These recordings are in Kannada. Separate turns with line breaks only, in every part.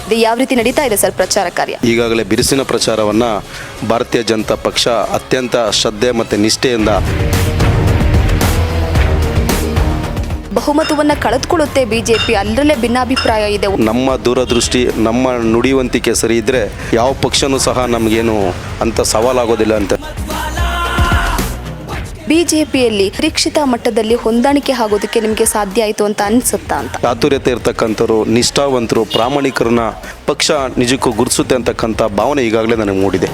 ಇದು ಯಾವ ರೀತಿ ನಡೀತಾ ಇದೆ ಸರ್ ಪ್ರಚಾರ ಕಾರ್ಯ?
ಈಗಾಗಲೇ ಬಿರುಸಿನ ಪ್ರಚಾರವನ್ನು ಭಾರತೀಯ ಜನತಾ ಪಕ್ಷ ಅತ್ಯಂತ ಶ್ರದ್ಧೆ ಮತ್ತು ನಿಷ್ಠೆಯಿಂದ
ಬಹುಮತವನ್ನ ಕಳೆದುಕೊಳ್ಳುತ್ತೆ ಬಿಜೆಪಿ, ಅಲ್ಲರಲ್ಲೇ ಭಿನ್ನಾಭಿಪ್ರಾಯ ಇದೆ.
ನಮ್ಮ ದೂರದೃಷ್ಟಿ, ನಮ್ಮ ನುಡಿವಂತಿಕೆ ಸರಿ ಇದ್ದರೆ ಯಾವ ಪಕ್ಷನೂ ಸಹ ನಮಗೇನು ಅಂತ ಸವಾಲಾಗೋದಿಲ್ಲ ಅಂತ.
ಬಿಜೆಪಿಯಲ್ಲಿ ನಿರೀಕ್ಷಿತ ಮಟ್ಟದಲ್ಲಿ ಹೊಂದಾಣಿಕೆ ಆಗೋದಕ್ಕೆ ನಿಮಗೆ ಸಾಧ್ಯ ಆಯಿತು ಅಂತ ಅನ್ಸುತ್ತಾ ಅಂತ?
ಚಾತುರ್ಯತೆ ಇರ್ತಕ್ಕಂಥವ್ರು, ನಿಷ್ಠಾವಂತರು, ಪ್ರಾಮಾಣಿಕರನ್ನ ಪಕ್ಷ ನಿಜಕ್ಕೂ ಗುರುತಿಸುತ್ತೆ ಅಂತಕ್ಕಂಥ ಭಾವನೆ ಈಗಾಗಲೇ ನನಗೆ ಮೂಡಿದೆ.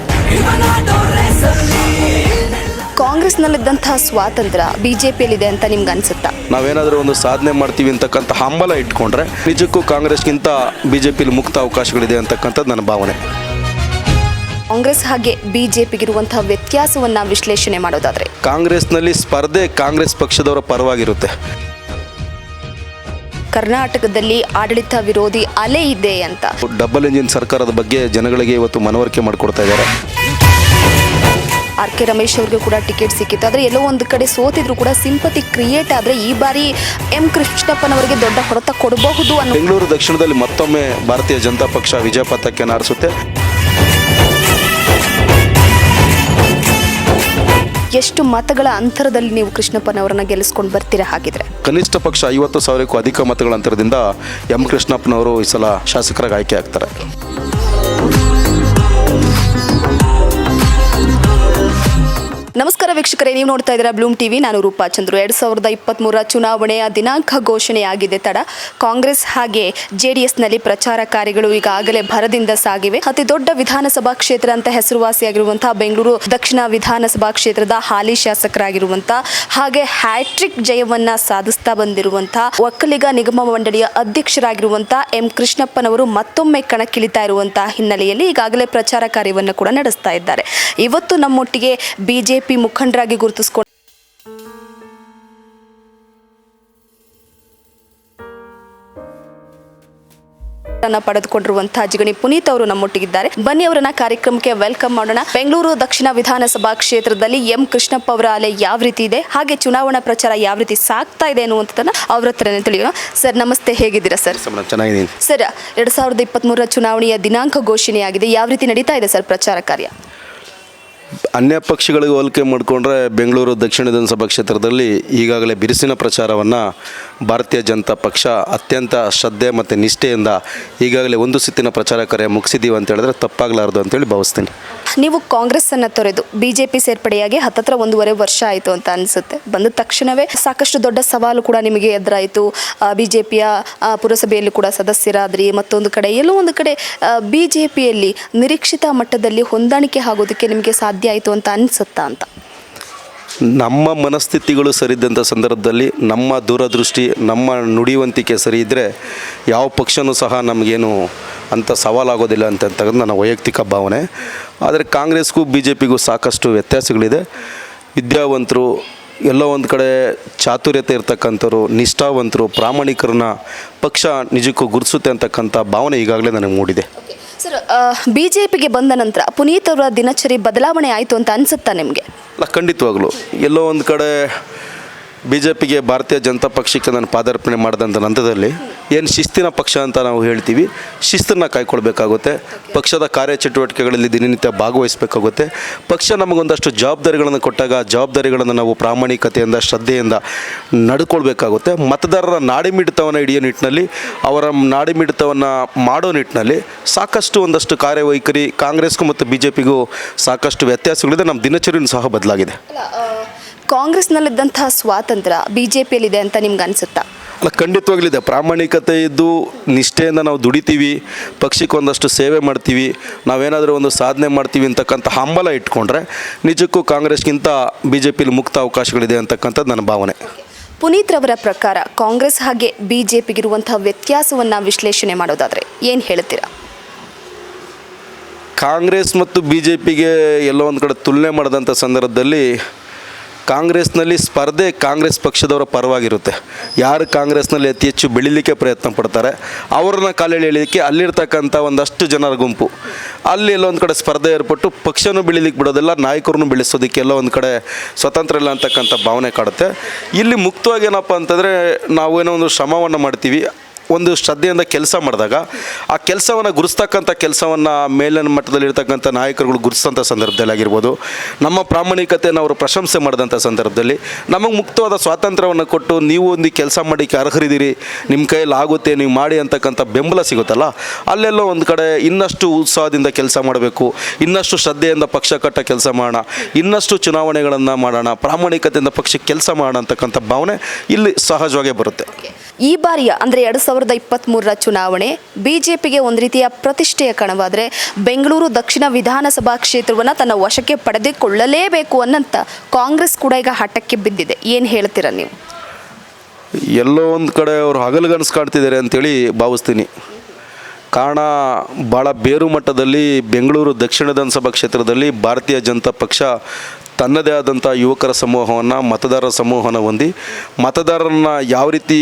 ಕಾಂಗ್ರೆಸ್ನಲ್ಲಿದ್ದಂತಹ ಸ್ವಾತಂತ್ರ್ಯ ಬಿಜೆಪಿಯಲ್ಲಿದೆ ಅಂತ ನಿಮ್ಗೆ ಅನ್ಸುತ್ತಾ?
ನಾವೇನಾದರೂ ಒಂದು ಸಾಧನೆ ಮಾಡ್ತೀವಿ ಅಂತಕ್ಕಂಥ ಹಂಬಲ ಇಟ್ಕೊಂಡ್ರೆ ನಿಜಕ್ಕೂ ಕಾಂಗ್ರೆಸ್ಗಿಂತ ಬಿಜೆಪಿಲಿ ಮುಕ್ತ ಅವಕಾಶಗಳಿದೆ ಅಂತಕ್ಕಂಥದ್ದು ನನ್ನ ಭಾವನೆ.
ಕಾಂಗ್ರೆಸ್ ಹಾಗೆ ಬಿಜೆಪಿಗಿರುವಂತಹ ವ್ಯತ್ಯಾಸವನ್ನ ವಿಶ್ಲೇಷಣೆ ಮಾಡೋದಾದ್ರೆ,
ಕಾಂಗ್ರೆಸ್ನಲ್ಲಿ ಸ್ಪರ್ಧೆ ಕಾಂಗ್ರೆಸ್ ಪಕ್ಷದವರ ಪರವಾಗಿರುತ್ತೆ.
ಕರ್ನಾಟಕದಲ್ಲಿ ಆಡಳಿತ ವಿರೋಧಿ ಅಲೆ ಇದೆ ಅಂತ.
ಡಬಲ್ ಇಂಜಿನ್ ಸರ್ಕಾರದ ಬಗ್ಗೆ ಜನಗಳಿಗೆ ಇವತ್ತು ಮನವರಿಕೆ ಮಾಡಿಕೊಡ್ತಾ ಇದ್ದಾರೆ.
ಆರ್ ಕೆ ರಮೇಶ್ ಅವ್ರಿಗೂ ಕೂಡ ಟಿಕೆಟ್ ಸಿಕ್ಕಿತ್ತು, ಆದರೆ ಎಲ್ಲೋ ಒಂದು ಕಡೆ ಸೋತಿದ್ರು ಕೂಡ ಸಿಂಪತಿ ಕ್ರಿಯೇಟ್ ಆದರೆ ಈ ಬಾರಿ ಎಂ ಕೃಷ್ಣಪ್ಪನವರಿಗೆ ದೊಡ್ಡ ಹೊಡೆತ ಕೊಡಬಹುದು ಅನ್ನೋ.
ಬೆಂಗಳೂರು ದಕ್ಷಿಣದಲ್ಲಿ ಮತ್ತೊಮ್ಮೆ ಭಾರತೀಯ ಜನತಾ ಪಕ್ಷ ವಿಜಯ ಪಥಕ್ಕೆ ನಾರಿಸುತ್ತೆ.
ಎಷ್ಟು ಮತಗಳ ಅಂತರದಲ್ಲಿ ನೀವು ಕೃಷ್ಣಪ್ಪನವರನ್ನ ಗೆಲ್ಲಿಸ್ಕೊಂಡು ಬರ್ತೀರಾ ಹಾಗಿದ್ರೆ?
ಕನಿಷ್ಠ ಪಕ್ಷ 50,000ಕ್ಕೂ ಅಧಿಕ ಮತಗಳ ಅಂತರದಿಂದ ಎಂ ಕೃಷ್ಣಪ್ಪನವರು ಈ ಸಲ ಶಾಸಕರಾಗಿ ಆಯ್ಕೆ ಆಗ್ತಾರೆ.
ನಮಸ್ಕಾರ ವೀಕ್ಷಕರೇ, ನೀವು ನೋಡ್ತಾ ಇದ್ದೀರಾ ಬ್ಲೂಮ್ ಟಿವಿ. ನಾನು ರೂಪಾ ಚಂದ್ರು. 2023 ಚುನಾವಣೆಯ ದಿನಾಂಕ ಘೋಷಣೆಯಾಗಿದೆ ತಡ. ಕಾಂಗ್ರೆಸ್ ಹಾಗೆ ಜೆಡಿಎಸ್ನಲ್ಲಿ ಪ್ರಚಾರ ಕಾರ್ಯಗಳು ಈಗಾಗಲೇ ಭರದಿಂದ ಸಾಗಿವೆ. ಅತಿ ದೊಡ್ಡ ವಿಧಾನಸಭಾ ಕ್ಷೇತ್ರ ಅಂತ ಹೆಸರುವಾಸಿಯಾಗಿರುವಂತಹ ಬೆಂಗಳೂರು ದಕ್ಷಿಣ ವಿಧಾನಸಭಾ ಕ್ಷೇತ್ರದ ಹಾಲಿ ಶಾಸಕರಾಗಿರುವಂತಹ ಹಾಗೆ ಹ್ಯಾಟ್ರಿಕ್ ಜಯವನ್ನ ಸಾಧಿಸ್ತಾ ಬಂದಿರುವಂತಹ ಒಕ್ಕಲಿಗ ನಿಗಮ ಮಂಡಳಿಯ ಅಧ್ಯಕ್ಷರಾಗಿರುವಂತಹ ಎಂ ಕೃಷ್ಣಪ್ಪನವರು ಮತ್ತೊಮ್ಮೆ ಕಣಕ್ಕಿಳಿತಾ ಇರುವಂತಹ ಹಿನ್ನೆಲೆಯಲ್ಲಿ ಈಗಾಗಲೇ ಪ್ರಚಾರ ಕಾರ್ಯವನ್ನು ಕೂಡ ನಡೆಸ್ತಾ ಇದ್ದಾರೆ. ಇವತ್ತು ನಮ್ಮೊಟ್ಟಿಗೆ ಬಿಜೆಪಿ ಮುಖಂಡರಾಗಿ ಗುರುತಿಸಿಕೊಂಡು ಪಡೆದುಕೊಂಡಿರುವಂತಹ ಜಿಗಣಿ ಪುನೀತ್ ಅವರು ನಮ್ಮೊಟ್ಟಿಗಿದ್ದಾರೆ. ಬನ್ನಿ ಅವರನ್ನ ಕಾರ್ಯಕ್ರಮಕ್ಕೆ ವೆಲ್ಕಮ್ ಮಾಡೋಣ. ಬೆಂಗಳೂರು ದಕ್ಷಿಣ ವಿಧಾನಸಭಾ ಕ್ಷೇತ್ರದಲ್ಲಿ ಎಂ ಕೃಷ್ಣಪ್ಪ ಅವರ ಅಲೆ ಯಾವ ರೀತಿ ಇದೆ, ಹಾಗೆ ಚುನಾವಣಾ ಪ್ರಚಾರ ಯಾವ ರೀತಿ ಸಾಗ್ತಾ ಇದೆ ಅನ್ನುವಂಥದ್ದನ್ನ ಅವ್ರ ಹತ್ರನೇ ತಿಳಿಯೋಣ. ಸರ್ ನಮಸ್ತೆ, ಹೇಗಿದ್ದೀರಾ ಸರ್?
ಚೆನ್ನಾಗಿದ್ದೀನಿ
ಸರ್. 2023 ಚುನಾವಣೆಯ ದಿನಾಂಕ ಘೋಷಣೆಯಾಗಿದೆ, ಯಾವ ರೀತಿ ನಡೀತಾ ಇದೆ ಸರ್ ಪ್ರಚಾರ ಕಾರ್ಯ?
ಅನ್ಯ ಪಕ್ಷಗಳಿಗೆ ಹೋಲಿಕೆ ಮಾಡಿಕೊಂಡ್ರೆ ಬೆಂಗಳೂರು ದಕ್ಷಿಣ ವಿಧಾನಸಭಾ ಕ್ಷೇತ್ರದಲ್ಲಿ ಈಗಾಗಲೇ ಬಿರುಸಿನ ಪ್ರಚಾರವನ್ನು ಭಾರತೀಯ ಜನತಾ ಪಕ್ಷ ಅತ್ಯಂತ ಶ್ರದ್ಧೆ ಮತ್ತು ನಿಷ್ಠೆಯಿಂದ ಈಗಾಗಲೇ ಒಂದು ಸುತ್ತಿನ ಪ್ರಚಾರ ಕಾರ್ಯ ಮುಗಿಸಿದ್ದೀವಿ ಅಂತ ಹೇಳಿದ್ರೆ ತಪ್ಪಾಗಲಾರದು ಅಂತೇಳಿ ಭಾವಿಸ್ತೀನಿ.
ನೀವು ಕಾಂಗ್ರೆಸ್ಸನ್ನು ತೊರೆದು ಬಿಜೆಪಿ ಸೇರ್ಪಡೆಯಾಗಿ ಹತ್ತತ್ರ 1.5 ವರ್ಷ ಆಯಿತು ಅಂತ ಅನಿಸುತ್ತೆ. ಬಂದ ತಕ್ಷಣವೇ ಸಾಕಷ್ಟು ದೊಡ್ಡ ಸವಾಲು ಕೂಡ ನಿಮಗೆ ಎದುರಾಯಿತು. ಬಿಜೆಪಿಯ ಪುರಸಭೆಯಲ್ಲಿ ಕೂಡ ಸದಸ್ಯರಾದ್ರಿ, ಮತ್ತೊಂದು ಕಡೆ ಎಲ್ಲೋ ಒಂದು ಕಡೆ ಬಿಜೆಪಿಯಲ್ಲಿ ನಿರೀಕ್ಷಿತ ಮಟ್ಟದಲ್ಲಿ ಹೊಂದಾಣಿಕೆ ಆಗೋದಕ್ಕೆ ನಿಮಗೆ ಸಾಧ್ಯ ಆಯಿತು ಅಂತ ಅನಿಸುತ್ತಾ ಅಂತ?
ನಮ್ಮ ಮನಸ್ಥಿತಿಗಳು ಸರಿದ್ದಂಥ ಸಂದರ್ಭದಲ್ಲಿ ನಮ್ಮ ದೂರದೃಷ್ಟಿ, ನಮ್ಮ ನುಡಿವಂತಿಕೆ ಸರಿ ಇದ್ದರೆ ಯಾವ ಪಕ್ಷನೂ ಸಹ ನಮಗೇನು ಅಂತ ಸವಾಲಾಗೋದಿಲ್ಲ ಅಂತಕ್ಕಂಥ ನನ್ನ ವೈಯಕ್ತಿಕ ಭಾವನೆ. ಆದರೆ ಕಾಂಗ್ರೆಸ್ಗೂ ಬಿ ಜೆ ಪಿಗೂ ಸಾಕಷ್ಟು ವ್ಯತ್ಯಾಸಗಳಿದೆ. ವಿದ್ಯಾವಂತರು, ಎಲ್ಲೋ ಒಂದು ಕಡೆ ಚಾತುರ್ಯತೆ ಇರ್ತಕ್ಕಂಥವ್ರು, ನಿಷ್ಠಾವಂತರು, ಪ್ರಾಮಾಣಿಕರನ್ನ ಪಕ್ಷ ನಿಜಕ್ಕೂ ಗುರುತಿಸುತ್ತೆ ಅಂತಕ್ಕಂಥ ಭಾವನೆ ಈಗಾಗಲೇ ನನಗೆ ಮೂಡಿದೆ.
ಸರ್, ಬಿಜೆಪಿಗೆ ಬಂದ ನಂತರ ಪುನೀತ್ ಅವರ ದಿನಚರಿ ಬದಲಾವಣೆ ಆಯಿತು ಅಂತ ಅನಿಸುತ್ತಾ ನಿಮಗೆ?
ಅಲ್ಲ, ಖಂಡಿತವಾಗ್ಲೂ ಎಲ್ಲೋ ಒಂದು ಕಡೆ ಬಿ ಜೆ ಪಿಗೆ ಭಾರತೀಯ ಜನತಾ ಪಕ್ಷಕ್ಕೆ ನಾನು ಪಾದಾರ್ಪಣೆ ಮಾಡಿದಂಥ ನಂತರದಲ್ಲಿ ಏನು ಶಿಸ್ತಿನ ಪಕ್ಷ ಅಂತ ನಾವು ಹೇಳ್ತೀವಿ, ಶಿಸ್ತನ್ನು ಕಾಯ್ಕೊಳ್ಬೇಕಾಗುತ್ತೆ. ಪಕ್ಷದ ಕಾರ್ಯಚಟುವಟಿಕೆಗಳಲ್ಲಿ ದಿನನಿತ್ಯ ಭಾಗವಹಿಸಬೇಕಾಗುತ್ತೆ. ಪಕ್ಷ ನಮಗೊಂದಷ್ಟು ಜವಾಬ್ದಾರಿಗಳನ್ನು ಕೊಟ್ಟಾಗ ಜವಾಬ್ದಾರಿಗಳನ್ನು ನಾವು ಪ್ರಾಮಾಣಿಕತೆಯಿಂದ, ಶ್ರದ್ಧೆಯಿಂದ ನಡ್ಕೊಳ್ಬೇಕಾಗುತ್ತೆ. ಮತದಾರರ ನಾಡಿಮಿಡಿತವನ್ನು ಹಿಡಿಯೋ ನಿಟ್ಟಿನಲ್ಲಿ, ಅವರ ನಾಡಿಮಿಡಿತವನ್ನು ಮಾಡೋ ನಿಟ್ಟಿನಲ್ಲಿ ಸಾಕಷ್ಟು ಒಂದಷ್ಟು ಕಾರ್ಯವೈಖರಿ ಕಾಂಗ್ರೆಸ್ಗೂ ಮತ್ತು ಬಿ ಜೆ ಪಿಗೂ ಸಾಕಷ್ಟು ವ್ಯತ್ಯಾಸಗಳಿದೆ. ನಮ್ಮ ದಿನಚರಿಯೂ ಸಹ ಬದಲಾಗಿದೆ.
ಕಾಂಗ್ರೆಸ್ನಲ್ಲಿದ್ದಂತಹ ಸ್ವಾತಂತ್ರ್ಯ ಬಿಜೆಪಿಯಲ್ಲಿದೆ ಅಂತ ನಿಮ್ಗೆ ಅನಿಸುತ್ತಾ?
ಅಲ್ಲ, ಖಂಡಿತವಾಗಲಿದೆ. ಪ್ರಾಮಾಣಿಕತೆ ಇದ್ದು ನಿಷ್ಠೆಯಿಂದ ನಾವು ದುಡಿತೀವಿ, ಪಕ್ಷಕ್ಕೆ ಒಂದಷ್ಟು ಸೇವೆ ಮಾಡ್ತೀವಿ, ನಾವೇನಾದರೂ ಒಂದು ಸಾಧನೆ ಮಾಡ್ತೀವಿ ಅಂತಕ್ಕಂಥ ಹಂಬಲ ಇಟ್ಕೊಂಡ್ರೆ ನಿಜಕ್ಕೂ ಕಾಂಗ್ರೆಸ್ಗಿಂತ ಬಿ ಜೆ ಪಿಲಿ ಮುಕ್ತ ಅವಕಾಶಗಳಿದೆ ಅಂತಕ್ಕಂಥದ್ದು ನನ್ನ ಭಾವನೆ.
ಪುನೀತ್ ರವರ ಪ್ರಕಾರ ಕಾಂಗ್ರೆಸ್ ಹಾಗೆ ಬಿಜೆಪಿಗಿರುವಂತಹ ವ್ಯತ್ಯಾಸವನ್ನು ವಿಶ್ಲೇಷಣೆ ಮಾಡೋದಾದರೆ ಏನು ಹೇಳ್ತೀರಾ?
ಕಾಂಗ್ರೆಸ್ ಮತ್ತು ಬಿ ಜೆ ಪಿಗೆ ಎಲ್ಲೋ ಒಂದು ಕಡೆ ತುಲನೆ ಮಾಡಿದಂಥ ಸಂದರ್ಭದಲ್ಲಿ ಕಾಂಗ್ರೆಸ್ನಲ್ಲಿ ಸ್ಪರ್ಧೆ ಕಾಂಗ್ರೆಸ್ ಪಕ್ಷದವರ ಪರವಾಗಿರುತ್ತೆ. ಯಾರು ಕಾಂಗ್ರೆಸ್ನಲ್ಲಿ ಅತಿ ಹೆಚ್ಚು ಬೆಳೀಲಿಕ್ಕೆ ಪ್ರಯತ್ನ ಪಡ್ತಾರೆ ಅವ್ರನ್ನ ಕಾಲೆಳೆಯಲಿಕ್ಕೆ ಅಲ್ಲಿರ್ತಕ್ಕಂಥ ಒಂದಷ್ಟು ಜನರ ಗುಂಪು ಅಲ್ಲಿ ಎಲ್ಲೋ ಒಂದು ಕಡೆ ಸ್ಪರ್ಧೆ ಏರ್ಪಟ್ಟು ಪಕ್ಷನೂ ಬೆಳೀಲಿಕ್ಕೆ ಬಿಡೋದಿಲ್ಲ, ನಾಯಕರನ್ನು ಬೆಳೆಸೋದಕ್ಕೆ ಎಲ್ಲ ಒಂದು ಕಡೆ ಸ್ವತಂತ್ರ ಇಲ್ಲ ಅಂತಕ್ಕಂಥ ಭಾವನೆ ಕಾಡುತ್ತೆ. ಇಲ್ಲಿ ಮುಕ್ತವಾಗಿ ಏನಪ್ಪ ಅಂತಂದರೆ ನಾವೇನೋ ಒಂದು ಶ್ರಮವನ್ನು ಮಾಡ್ತೀವಿ, ಒಂದು ಶ್ರದ್ಧೆಯಿಂದ ಕೆಲಸ ಮಾಡಿದಾಗ ಆ ಕೆಲಸವನ್ನು ಗುರುಸ್ತಕ್ಕಂಥ ಕೆಲಸವನ್ನು ಮೇಲಿನ ಮಟ್ಟದಲ್ಲಿರ್ತಕ್ಕಂಥ ನಾಯಕರುಗಳು ಗುರುತಿಸೋಂಥ ಸಂದರ್ಭದಲ್ಲಿ ಆಗಿರ್ಬೋದು, ನಮ್ಮ ಪ್ರಾಮಾಣಿಕತೆಯನ್ನು ಅವರು ಪ್ರಶಂಸೆ ಮಾಡಿದಂಥ ಸಂದರ್ಭದಲ್ಲಿ ನಮಗೆ ಮುಕ್ತವಾದ ಸ್ವಾತಂತ್ರ್ಯವನ್ನು ಕೊಟ್ಟು ನೀವು ಒಂದು ಕೆಲಸ ಮಾಡೋಕ್ಕೆ ಅರ್ಹರಿದ್ದೀರಿ, ನಿಮ್ಮ ಕೈಯಲ್ಲಿ ಆಗುತ್ತೆ, ನೀವು ಮಾಡಿ ಅಂತಕ್ಕಂಥ ಬೆಂಬಲ ಸಿಗುತ್ತಲ್ಲ, ಅಲ್ಲೆಲ್ಲೋ ಒಂದು ಕಡೆ ಇನ್ನಷ್ಟು ಉತ್ಸಾಹದಿಂದ ಕೆಲಸ ಮಾಡಬೇಕು, ಇನ್ನಷ್ಟು ಶ್ರದ್ಧೆಯಿಂದ ಪಕ್ಷ ಕಟ್ಟ ಕೆಲಸ ಮಾಡೋಣ, ಇನ್ನಷ್ಟು ಚುನಾವಣೆಗಳನ್ನು ಮಾಡೋಣ, ಪ್ರಾಮಾಣಿಕತೆಯಿಂದ ಪಕ್ಷಕ್ಕೆ ಕೆಲಸ ಮಾಡೋಣ ಅಂತಕ್ಕಂಥ ಭಾವನೆ ಇಲ್ಲಿ ಸಹಜವಾಗೇ ಬರುತ್ತೆ.
ಈ ಬಾರಿಯ ಅಂದರೆ 2023ರ ಚುನಾವಣೆ ಬಿಜೆಪಿಗೆ ಒಂದು ರೀತಿಯ ಪ್ರತಿಷ್ಠೆಯ ಕಣವಾದರೆ ಬೆಂಗಳೂರು ದಕ್ಷಿಣ ವಿಧಾನಸಭಾ ಕ್ಷೇತ್ರವನ್ನು ತನ್ನ ವಶಕ್ಕೆ ಪಡೆದುಕೊಳ್ಳಲೇಬೇಕು ಅನ್ನಂತ ಕಾಂಗ್ರೆಸ್ ಕೂಡ ಈಗ ಹಠಕ್ಕೆ ಬಿದ್ದಿದೆ. ಏನು ಹೇಳ್ತೀರಾ ನೀವು?
ಎಲ್ಲೋ ಒಂದು ಕಡೆ ಅವರು ಹಗಲುಗನಸು ಕಾಣ್ತಿದ್ದಾರೆ ಅಂತೇಳಿ ಭಾವಿಸ್ತೀನಿ. ಕಾರಣ ಭಾಳ ಬೇರು ಮಟ್ಟದಲ್ಲಿ ಬೆಂಗಳೂರು ದಕ್ಷಿಣ ವಿಧಾನಸಭಾ ಕ್ಷೇತ್ರದಲ್ಲಿ ಭಾರತೀಯ ಜನತಾ ಪಕ್ಷ ತನ್ನದೇ ಆದಂಥ ಯುವಕರ ಸಮೂಹವನ್ನು, ಮತದಾರರ ಸಮೂಹವನ್ನು ಹೊಂದಿ ಮತದಾರರನ್ನ ಯಾವ ರೀತಿ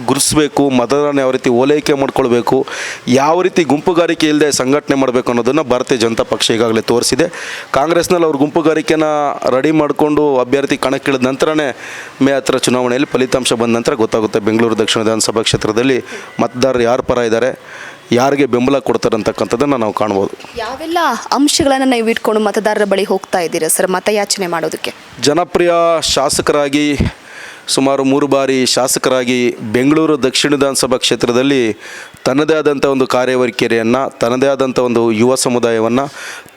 ಗುರುತಿಸಬೇಕು, ಮತದಾರನ ಯಾವ ರೀತಿ ಓಲೈಕೆ ಮಾಡ್ಕೊಳ್ಬೇಕು, ಯಾವ ರೀತಿ ಗುಂಪುಗಾರಿಕೆ ಇಲ್ಲದೆ ಸಂಘಟನೆ ಮಾಡಬೇಕು ಅನ್ನೋದನ್ನು ಭಾರತೀಯ ಜನತಾ ಪಕ್ಷ ಈಗಾಗಲೇ ತೋರಿಸಿದೆ. ಕಾಂಗ್ರೆಸ್ನಲ್ಲಿ ಅವ್ರ ಗುಂಪುಗಾರಿಕೆನ ರೆಡಿ ಮಾಡಿಕೊಂಡು ಅಭ್ಯರ್ಥಿ ಕಣಕ್ಕಿಳಿದ ನಂತರನೇ ಮೇ 10 ಚುನಾವಣೆಯಲ್ಲಿ ಫಲಿತಾಂಶ ಬಂದ ನಂತರ ಗೊತ್ತಾಗುತ್ತೆ ಬೆಂಗಳೂರು ದಕ್ಷಿಣ ವಿಧಾನಸಭಾ ಕ್ಷೇತ್ರದಲ್ಲಿ ಮತದಾರರು ಯಾರ ಪರ ಇದ್ದಾರೆ, ಯಾರಿಗೆ ಬೆಂಬಲ ಕೊಡ್ತಾರೆ ಅಂತಕ್ಕಂಥದ್ದನ್ನು ನಾವು ಕಾಣ್ಬೋದು.
ಯಾವೆಲ್ಲ ಅಂಶಗಳನ್ನು ನೀವು ಇಟ್ಕೊಂಡು ಮತದಾರರ ಬಳಿ ಹೋಗ್ತಾ ಇದ್ದೀರಾ ಸರ್ ಮತಯಾಚನೆ ಮಾಡೋದಕ್ಕೆ?
ಜನಪ್ರಿಯ ಶಾಸಕರಾಗಿ ಸುಮಾರು 3 ಬಾರಿ ಶಾಸಕರಾಗಿ ಬೆಂಗಳೂರು ದಕ್ಷಿಣ ವಿಧಾನಸಭಾ ಕ್ಷೇತ್ರದಲ್ಲಿ ತನ್ನದೇ ಆದಂಥ ಒಂದು ಕಾರ್ಯವೈಖರಿಯನ್ನು, ತನ್ನದೇ ಆದಂಥ ಒಂದು ಯುವ ಸಮುದಾಯವನ್ನು,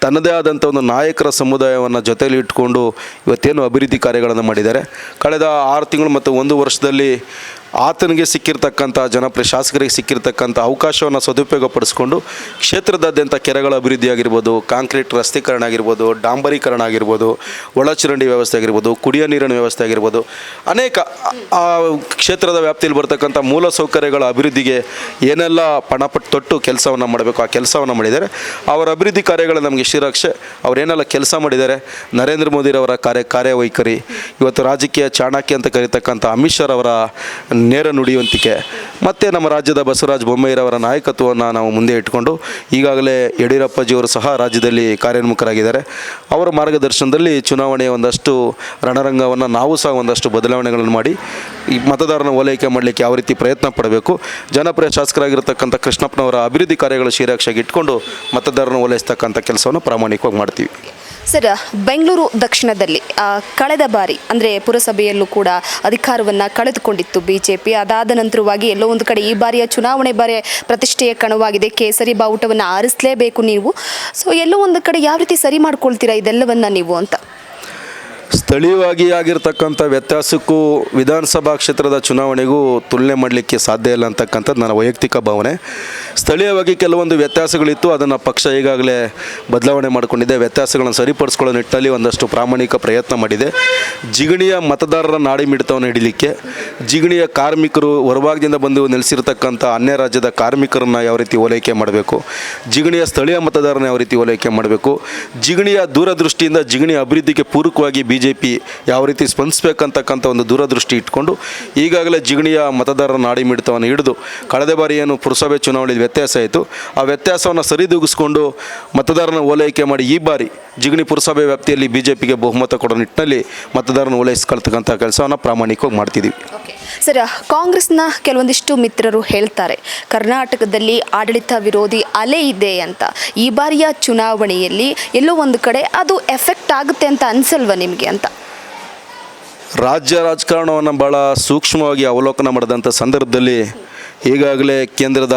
ತನ್ನದೇ ಆದಂಥ ಒಂದು ನಾಯಕರ ಸಮುದಾಯವನ್ನು ಜೊತೆಯಲ್ಲಿ ಇಟ್ಕೊಂಡು ಇವತ್ತೇನು ಅಭಿವೃದ್ಧಿ ಕಾರ್ಯಗಳನ್ನು ಮಾಡಿದ್ದಾರೆ. ಕಳೆದ 6 ತಿಂಗಳು ಮತ್ತು 1 ವರ್ಷದಲ್ಲಿ ಆತನಿಗೆ ಸಿಕ್ಕಿರ್ತಕ್ಕಂಥ ಜನಪ್ರಿಯ ಶಾಸಕರಿಗೆ ಸಿಕ್ಕಿರ್ತಕ್ಕಂಥ ಅವಕಾಶವನ್ನು ಸದುಪಯೋಗಪಡಿಸ್ಕೊಂಡು ಕ್ಷೇತ್ರದಾದ್ಯಂತ ಕೆರೆಗಳ ಅಭಿವೃದ್ಧಿ ಆಗಿರ್ಬೋದು, ಕಾಂಕ್ರೀಟ್ ರಸ್ತೀಕರಣ ಆಗಿರ್ಬೋದು, ಡಾಂಬರೀಕರಣ ಆಗಿರ್ಬೋದು, ಒಳಚರಂಡಿ ವ್ಯವಸ್ಥೆ ಆಗಿರ್ಬೋದು, ಕುಡಿಯೋ ನೀರಿನ ವ್ಯವಸ್ಥೆ ಆಗಿರ್ಬೋದು, ಅನೇಕ ಆ ಕ್ಷೇತ್ರದ ವ್ಯಾಪ್ತಿಯಲ್ಲಿ ಬರ್ತಕ್ಕಂಥ ಮೂಲ ಸೌಕರ್ಯಗಳ ಅಭಿವೃದ್ಧಿಗೆ ಏನೆಲ್ಲ ಪಣಪಟ್ಟು ತೊಟ್ಟು ಕೆಲಸವನ್ನು ಮಾಡಬೇಕು ಆ ಕೆಲಸವನ್ನು ಮಾಡಿದ್ದಾರೆ. ಅವರ ಅಭಿವೃದ್ಧಿ ಕಾರ್ಯಗಳು ನಮಗೆ ಶ್ರೀರಕ್ಷೆ. ಅವರೇನೆಲ್ಲ ಕೆಲಸ ಮಾಡಿದ್ದಾರೆ, ನರೇಂದ್ರ ಮೋದಿರವರ ಕಾರ್ಯವೈಖರಿ, ಇವತ್ತು ರಾಜಕೀಯ ಚಾಣಕ್ಯ ಅಂತ ಕರೀತಕ್ಕಂಥ ಅಮಿತ್ ಶಾ ಅವರ ನೇರ ನುಡಿಯುವಂತಿಕೆ ಮತ್ತು ನಮ್ಮ ರಾಜ್ಯದ ಬಸವರಾಜ ಬೊಮ್ಮಾಯಿರವರ ನಾಯಕತ್ವವನ್ನು ನಾವು ಮುಂದೆ ಇಟ್ಕೊಂಡು ಈಗಾಗಲೇ ಯಡಿಯೂರಪ್ಪಜಿಯವರು ಸಹ ರಾಜ್ಯದಲ್ಲಿ ಕಾರ್ಯೋನ್ಮುಖರಾಗಿದ್ದಾರೆ. ಅವರ ಮಾರ್ಗದರ್ಶನದಲ್ಲಿ ಚುನಾವಣೆಯ ಒಂದಷ್ಟು ರಣರಂಗವನ್ನು ನಾವು ಸಹ ಒಂದಷ್ಟು ಬದಲಾವಣೆಗಳನ್ನು ಮಾಡಿ ಈ ಮತದಾರನ ಓಲೈಕೆ ಮಾಡಲಿಕ್ಕೆ ಯಾವ ರೀತಿ ಪ್ರಯತ್ನ ಪಡಬೇಕು, ಜನಪ್ರಿಯ ಶಾಸಕರಾಗಿರ್ತಕ್ಕಂಥ ಕೃಷ್ಣಪ್ಪನವರ ಅಭಿವೃದ್ಧಿ ಕಾರ್ಯಗಳು ಶ್ರೀರಕ್ಷೆಗೆ ಇಟ್ಕೊಂಡು ಮತದಾರನ ಓಲೈಸ್ತಕ್ಕಂಥ ಕೆಲಸವನ್ನು ಪ್ರಾಮಾಣಿಕವಾಗಿ ಮಾಡ್ತೀವಿ.
ಸರ್, ಬೆಂಗಳೂರು ದಕ್ಷಿಣದಲ್ಲಿ ಕಳೆದ ಬಾರಿ ಅಂದರೆ ಪುರಸಭೆಯಲ್ಲೂ ಕೂಡ ಅಧಿಕಾರವನ್ನು ಕಳೆದುಕೊಂಡಿತ್ತು ಬಿಜೆಪಿ. ಅದಾದ ನಂತರವಾಗಿ ಎಲ್ಲೋ ಒಂದು ಕಡೆ ಈ ಬಾರಿಯ ಚುನಾವಣೆ ಬಾರಿ ಪ್ರತಿಷ್ಠೆಯ ಕಣವಾಗಿದೆ, ಕೇಸರಿ ಬಾವುಟವನ್ನು ಆರಿಸಲೇಬೇಕು ನೀವು. ಸೊ ಎಲ್ಲೋ ಒಂದು ಕಡೆ ಯಾವ ರೀತಿ ಸರಿ ಮಾಡ್ಕೊಳ್ತೀರಾ ಇದೆಲ್ಲವನ್ನು ನೀವು ಅಂತ?
ಸ್ಥಳೀಯವಾಗಿ ಆಗಿರ್ತಕ್ಕಂಥ ವ್ಯತ್ಯಾಸಕ್ಕೂ ವಿಧಾನಸಭಾ ಕ್ಷೇತ್ರದ ಚುನಾವಣೆಗೂ ತುಲನೆ ಮಾಡಲಿಕ್ಕೆ ಸಾಧ್ಯ ಇಲ್ಲ ಅಂತಕ್ಕಂಥದ್ದು ನನ್ನ ವೈಯಕ್ತಿಕ ಭಾವನೆ. ಸ್ಥಳೀಯವಾಗಿ ಕೆಲವೊಂದು ವ್ಯತ್ಯಾಸಗಳಿತ್ತು, ಅದನ್ನು ಪಕ್ಷ ಈಗಾಗಲೇ ಬದಲಾವಣೆ ಮಾಡಿಕೊಂಡಿದೆ. ವ್ಯತ್ಯಾಸಗಳನ್ನು ಸರಿಪಡಿಸ್ಕೊಳ್ಳೋ ನಿಟ್ಟಲ್ಲಿ ಒಂದಷ್ಟು ಪ್ರಾಮಾಣಿಕ ಪ್ರಯತ್ನ ಮಾಡಿದೆ. ಜಿಗಣಿಯ ಮತದಾರರ ನಾಡಿ ಮಿಡಿತವನ್ನು ಹಿಡಿಲಿಕ್ಕೆ, ಜಿಗಣಿಯ ಕಾರ್ಮಿಕರು ಹೊರಭಾಗದಿಂದ ಬಂದು ನೆಲೆಸಿರ್ತಕ್ಕಂಥ ಅನ್ಯ ರಾಜ್ಯದ ಕಾರ್ಮಿಕರನ್ನು ಯಾವ ರೀತಿ ಓಲೈಕೆ ಮಾಡಬೇಕು, ಜಿಗಣಿಯ ಸ್ಥಳೀಯ ಮತದಾರನ ಯಾವ ರೀತಿ ಓಲೈಕೆ ಮಾಡಬೇಕು, ಜಿಗಣಿಯ ದೂರದೃಷ್ಟಿಯಿಂದ ಜಿಗಣಿಯ ಅಭಿವೃದ್ಧಿಗೆ ಪೂರಕವಾಗಿ ಬಿಜೆಪಿ ಯಾವ ರೀತಿ ಸ್ಪಂದಿಸಬೇಕಂತಕ್ಕಂಥ ಒಂದು ದೂರದೃಷ್ಟಿ ಇಟ್ಕೊಂಡು ಈಗಾಗಲೇ ಜಿಗಣಿಯ ಮತದಾರರ ನಾಡಿ ಮಿಡಿತವನ್ನು ಹಿಡಿದು ಕಳೆದ ಬಾರಿ ಏನು ಪುರಸಭೆ ಚುನಾವಣೆಯಲ್ಲಿ ವ್ಯತ್ಯಾಸ ಆಯಿತು ಆ ವ್ಯತ್ಯಾಸವನ್ನು ಸರಿದೂಗಿಸ್ಕೊಂಡು ಮತದಾರನ ಓಲೈಕೆ ಮಾಡಿ ಈ ಬಾರಿ ಜಿಗಣಿ ಪುರಸಭೆ ವ್ಯಾಪ್ತಿಯಲ್ಲಿ ಬಿಜೆಪಿಗೆ ಬಹುಮತ ಕೊಡೋ ನಿಟ್ಟಿನಲ್ಲಿ ಮತದಾರನ ಓಲೈಸ್ಕೊಳ್ತಕ್ಕಂಥ ಕೆಲಸವನ್ನು ಪ್ರಾಮಾಣಿಕವಾಗಿ ಮಾಡ್ತಿದ್ದೀವಿ.
ಸರ್, ಕಾಂಗ್ರೆಸ್ನ ಕೆಲವೊಂದಿಷ್ಟು ಮಿತ್ರರು ಹೇಳ್ತಾರೆ ಕರ್ನಾಟಕದಲ್ಲಿ ಆಡಳಿತ ವಿರೋಧಿ ಅಲೆ ಇದೆ ಅಂತ. ಈ ಬಾರಿಯ ಚುನಾವಣೆಯಲ್ಲಿ ಎಲ್ಲೋ ಒಂದು ಕಡೆ ಅದು ಎಫೆಕ್ಟ್ ಆಗುತ್ತೆ ಅಂತ ಅನಿಸಲ್ವ ನಿಮಗೆ ಅಂತ?
ರಾಜ್ಯ ರಾಜಕಾರಣವನ್ನು ಭಾಳ ಸೂಕ್ಷ್ಮವಾಗಿ ಅವಲೋಕನ ಮಾಡಿದಂಥ ಸಂದರ್ಭದಲ್ಲಿ ಈಗಾಗಲೇ ಕೇಂದ್ರದ